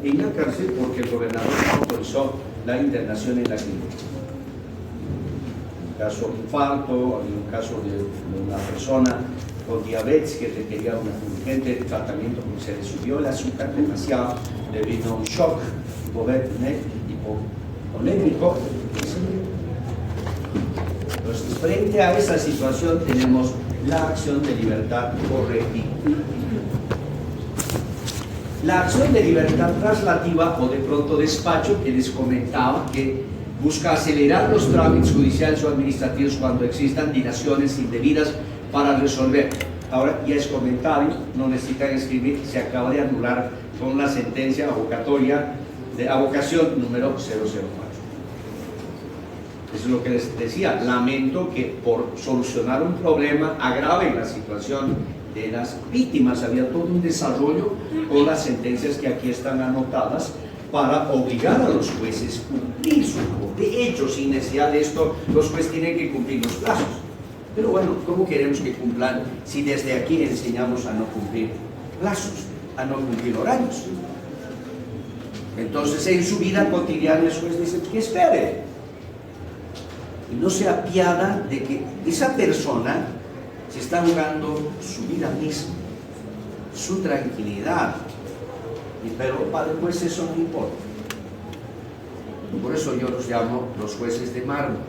en la cárcel porque el gobernador no autorizó la internación en la clínica. Un caso de infarto, hay un caso de una persona con diabetes que requería un urgente tratamiento porque se le subió el azúcar demasiado, le vino un shock hipovolémico. Entonces, frente a esa situación tenemos la acción de libertad correctiva. La acción de libertad traslativa o de pronto despacho que les comentaba que busca acelerar los trámites judiciales o administrativos cuando existan dilaciones indebidas para resolver. Ahora ya es comentario, no necesitan escribir, se acaba de anular con la sentencia abocatoria de avocación número 004. Eso es lo que les decía, lamento que por solucionar un problema agraven la situación de las víctimas. Había todo un desarrollo con las sentencias que aquí están anotadas para obligar a los jueces a cumplir su labor. De hecho, sin necesidad de esto, los jueces tienen que cumplir los plazos. Pero bueno, ¿cómo queremos que cumplan si desde aquí enseñamos a no cumplir plazos, a no cumplir horarios? Entonces, en su vida cotidiana, el juez dice que espere. Y no se apiada de que esa persona se está jugando su vida misma, su tranquilidad. Pero para el juez eso no importa. Por eso yo los llamo los jueces de mármol.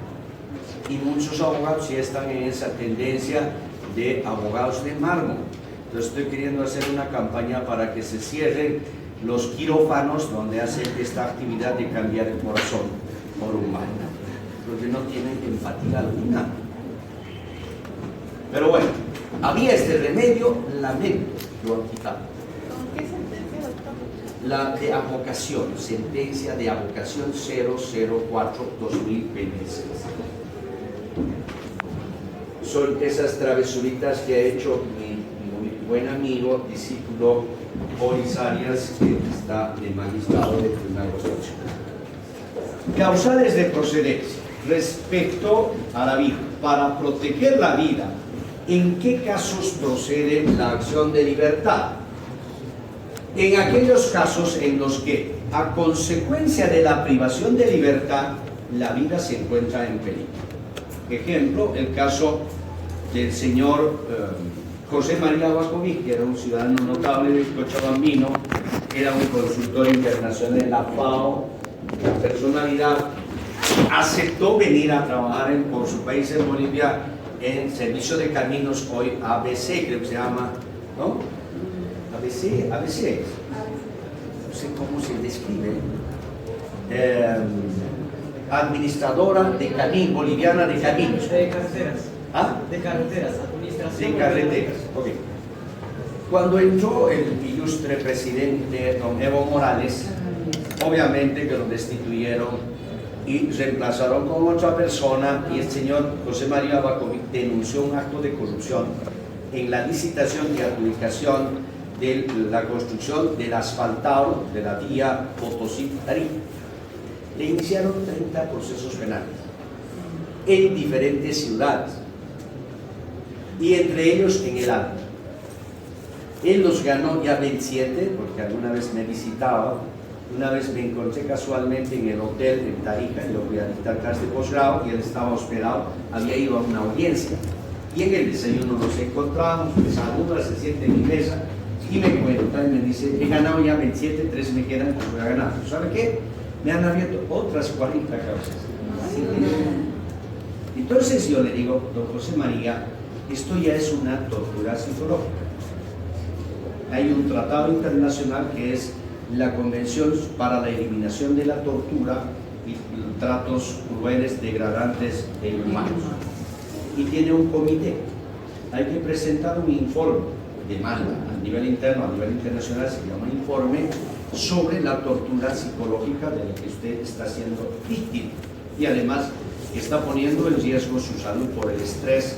Y muchos abogados ya están en esa tendencia de abogados de mármol. Entonces estoy queriendo hacer una campaña para que se cierren los quirófanos donde hacen esta actividad de cambiar el corazón por humano, porque no tienen empatía alguna. Pero bueno, había este remedio, lamento, lo han quitado. ¿Con qué sentencia, doctor? La de avocación, sentencia de avocación 004-2026. Son esas travesuritas que ha hecho mi buen amigo, discípulo Boris Arias, que está de magistrado del Tribunal Constitucional. Causales de procedencia respecto a la vida. Para proteger la vida, ¿en qué casos procede la acción de libertad? En aquellos casos en los que, a consecuencia de la privación de libertad, la vida se encuentra en peligro. Ejemplo, el caso del señor José María Bacoví, que era un ciudadano notable de Cochabambino, era un consultor internacional de la FAO, la personalidad aceptó venir a trabajar por su país en Bolivia en servicio de caminos, hoy ABC creo que se llama, ¿no? ABC, no sé cómo se describe, administradora de caminos, boliviana de caminos. De carreteras. ¿Ah? De carreteras, administración. De carreteras, ok. Cuando entró el ilustre presidente don Evo Morales, obviamente que lo destituyeron y reemplazaron con otra persona, y el señor José María Bacoví denunció un acto de corrupción en la licitación y adjudicación de la construcción del asfaltado de la vía Potosí-Tarija. Le iniciaron 30 procesos penales en diferentes ciudades y entre ellos en el Alto. Él los ganó ya 27, porque alguna vez me visitaba. Una vez me encontré casualmente en el hotel en Tarija, yo fui a dictar clase de posgrado y él estaba hospedado, había ido a una audiencia. Y en el desayuno nos encontramos, me saluda, se siente en mi mesa y me cuenta y me dice: he ganado ya 27, 3 me quedan, pues voy a ganar. ¿Sabe qué? Me han abierto otras 40 causas. Entonces yo le digo: don José María, esto ya es una tortura psicológica. Hay un tratado internacional que es la Convención para la Eliminación de la Tortura y Tratos Crueles, Degradantes e Inhumanos. Y tiene un comité. Hay que presentar un informe de Malta, a nivel interno, a nivel internacional, se llama informe sobre la tortura psicológica de la que usted está siendo víctima. Y además está poniendo en riesgo su salud por el estrés,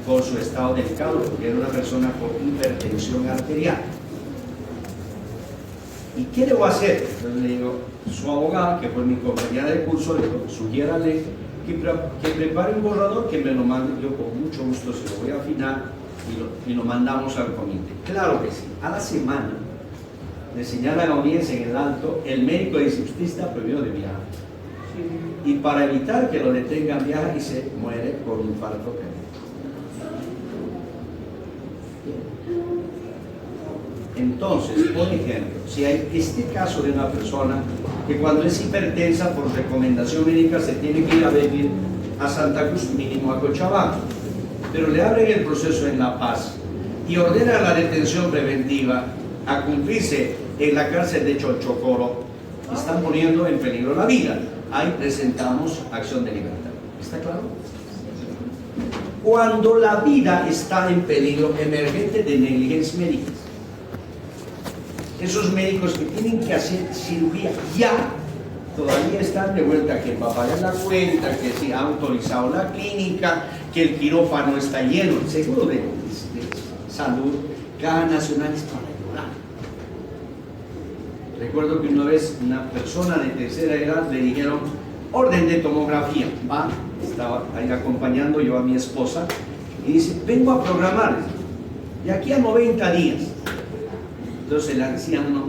por su estado delicado, porque era una persona con hipertensión arterial. ¿Y qué debo hacer? Entonces le digo, su abogada, que fue mi compañera de curso, le digo, sugiérale que prepare un borrador, que me lo mande, yo con mucho gusto se lo voy a afinar y lo mandamos al comité. Claro que sí. A la semana le señala la audiencia en el alto, el médico dice, usted está prohibido de viajar. Y para evitar que lo detengan, viaja y se muere por un infarto cardíaco. Entonces, por ejemplo, si hay este caso de una persona que cuando es hipertensa por recomendación médica se tiene que ir a vivir a Santa Cruz, mínimo a Cochabamba, pero le abren el proceso en La Paz y ordenan la detención preventiva a cumplirse en la cárcel de Chochocoro, están poniendo en peligro la vida. Ahí presentamos acción de libertad. ¿Está claro? Cuando la vida está en peligro emergente de negligencias médicas, esos médicos que tienen que hacer cirugía ya, todavía están de vuelta, que va a pagar la cuenta, que se ha autorizado la clínica, que el quirófano está lleno, el seguro de salud, cada nacional es para llorar. Recuerdo que una vez una persona de tercera edad le dijeron, orden de tomografía, va, estaba ahí acompañando yo a mi esposa, y dice, vengo a programar, de aquí a 90 días. Entonces el anciano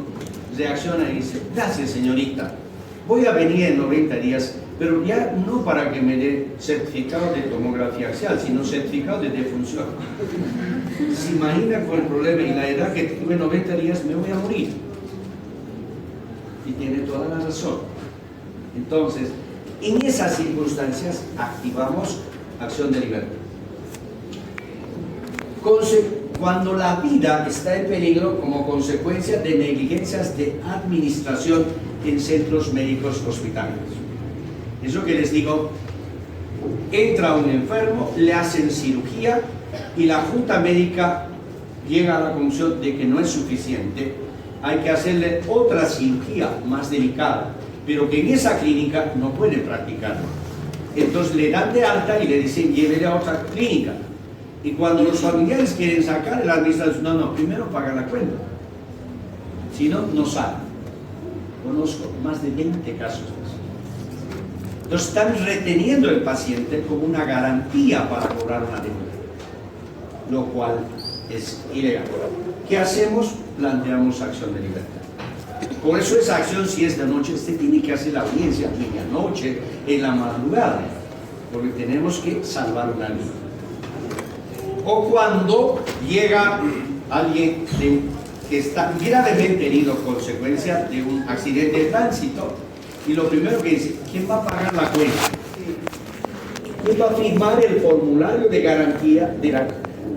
reacciona y dice, gracias señorita, voy a venir en 90 días, pero ya no para que me dé certificado de tomografía axial, sino certificado de defunción. Se imagina con el problema y la edad que tuve 90 días me voy a morir. Y tiene toda la razón. Entonces, en esas circunstancias activamos acción de libertad. Cuando la vida está en peligro como consecuencia de negligencias de administración en centros médicos hospitalarios. Eso que les digo, entra un enfermo, le hacen cirugía y la junta médica llega a la conclusión de que no es suficiente, hay que hacerle otra cirugía más delicada, pero que en esa clínica no puede practicarlo. Entonces le dan de alta y le dicen llévele a otra clínica. Y cuando los familiares quieren sacar, el administrador dice, no, primero paga la cuenta. Si no, no sale. Conozco más de 20 casos de eso. Entonces están reteniendo al paciente como una garantía para cobrar una deuda, lo cual es ilegal. ¿Qué hacemos? Planteamos acción de libertad. Por eso esa acción, si es de noche, se tiene que hacer la audiencia a medianoche, en la madrugada, porque tenemos que salvar una vida. O cuando llega alguien que está gravemente herido consecuencia de un accidente de tránsito y lo primero que dice, ¿quién va a pagar la cuenta? ¿Quién va a firmar el formulario de garantía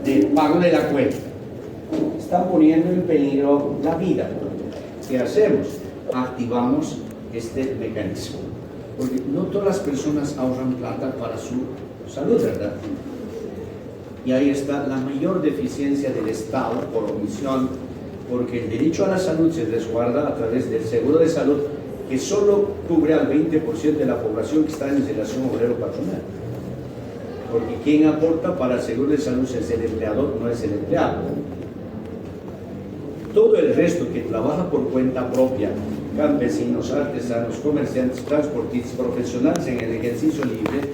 del pago de la cuenta? Está poniendo en peligro la vida. ¿Qué hacemos? Activamos este mecanismo. Porque no todas las personas ahorran plata para su salud, ¿verdad? Y ahí está la mayor deficiencia del Estado por omisión, porque el derecho a la salud se resguarda a través del seguro de salud, que solo cubre al 20% de la población que está en relación obrero-patronal. Porque quien aporta para el seguro de salud es el empleador, no es el empleado. Todo el resto que trabaja por cuenta propia, campesinos, artesanos, comerciantes, transportistas, profesionales en el ejercicio libre,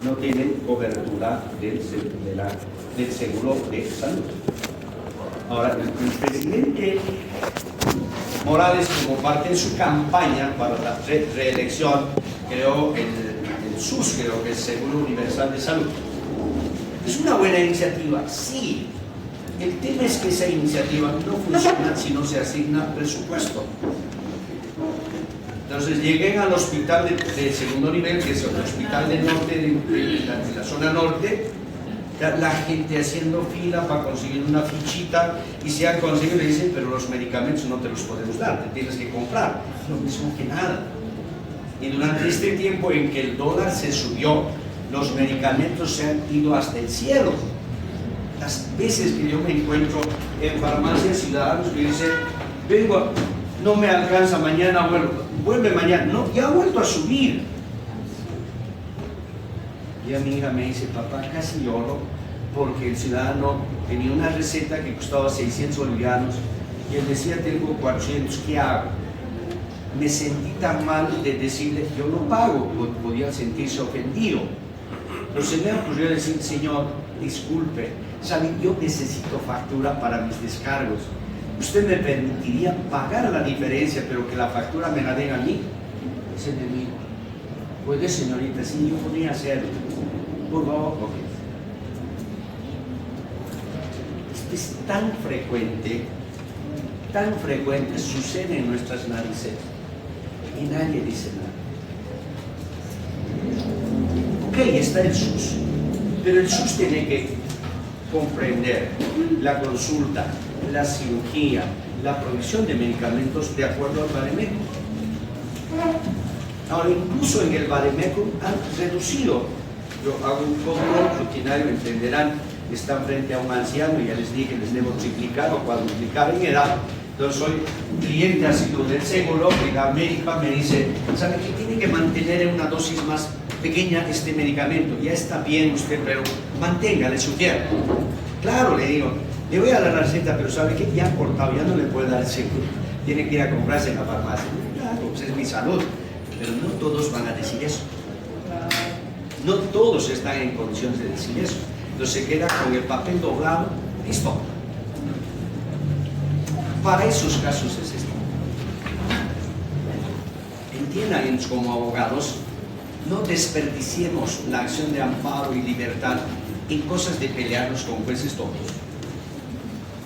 no tienen cobertura del seguro de salud. Ahora, el presidente Morales, como parte de su campaña para la reelección, creó el SUS, creo que es Seguro Universal de Salud. ¿Es una buena iniciativa? Sí. El tema es que esa iniciativa no funciona si no se asigna presupuesto. Entonces llegué al hospital de segundo nivel, que es el hospital del norte, de la zona norte, La gente haciendo fila para conseguir una fichita y si han conseguido le dicen, pero los medicamentos no te los podemos dar, te tienes que comprar. Es lo mismo que nada. Y durante este tiempo en que el dólar se subió, los medicamentos se han ido hasta el cielo. Las veces que yo me encuentro en farmacias ciudadanos que dicen, vengo, no me alcanza mañana, vuelve mañana. No, ya ha vuelto a subir. Y a mi hija me dice, papá, casi lloro porque el ciudadano tenía una receta que costaba 600 bolivianos y él decía, tengo 400, ¿qué hago? Me sentí tan mal de decirle, yo no pago, podía sentirse ofendido. Pero se me ocurrió decir, señor, disculpe, ¿sabe? Yo necesito factura para mis descargos. ¿Usted me permitiría pagar la diferencia, pero que la factura me la den a mí? Dice el enemigo, puede señorita, sí, yo podría hacerlo. Por favor, ok. Esto es tan frecuente, sucede en nuestras narices y nadie dice nada. Ok, está el SUS, pero el SUS tiene que comprender la consulta, la cirugía, la provisión de medicamentos de acuerdo al Vademécum. Ahora, incluso en el Vademécum han reducido. Yo hago un control rutinario, entenderán, están frente a un anciano y ya les dije, les debo triplicar o cuadruplicar en edad. Entonces soy cliente asiduo del seguro y la médica me dice, ¿sabe que tiene que mantener en una dosis más pequeña este medicamento? Ya está bien usted, pero mantenga, le sugiero. Claro, le digo, le voy a dar la receta, pero ¿sabe que ya ha cortado, ya no le puede dar el seguro? Tiene que ir a comprarse en la farmacia. Claro, pues es mi salud, pero no todos van a decir eso. No todos están en condiciones de decir eso. Entonces se queda con el papel doblado, listo. Para esos casos es esto. Entiendan como abogados, no desperdiciemos la acción de amparo y libertad en cosas de pelearnos con jueces tontos.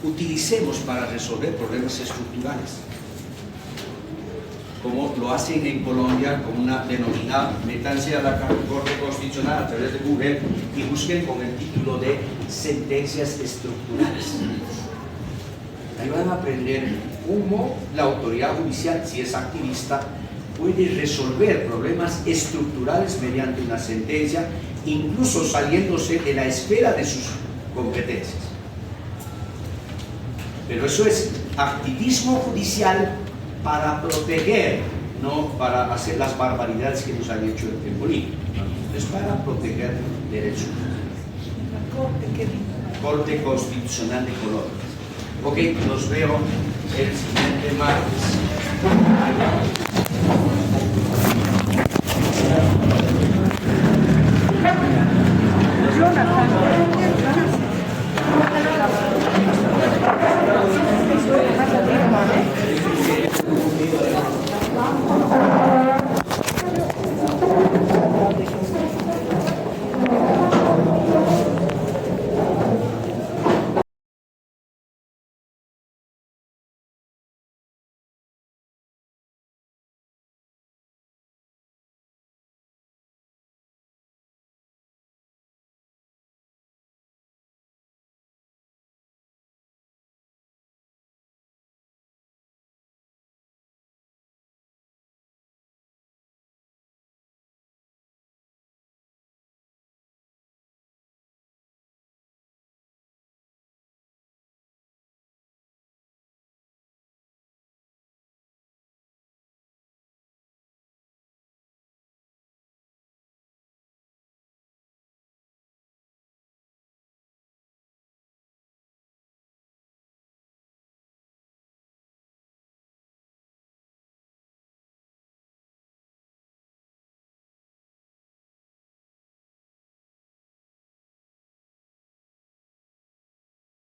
Utilicemos para resolver problemas estructurales, como lo hacen en Colombia con una denominada, métanse a la Corte Constitucional a través de Google y busquen con el título de sentencias estructurales. Ahí van a aprender cómo la autoridad judicial, si es activista, puede resolver problemas estructurales mediante una sentencia, incluso saliéndose de la esfera de sus competencias. Pero eso es activismo judicial para proteger, no para hacer las barbaridades que nos han hecho en Bolivia. Es para proteger derechos. La Corte, qué lindo. Corte Constitucional de Colombia. Ok, los veo el siguiente martes. Jonathan.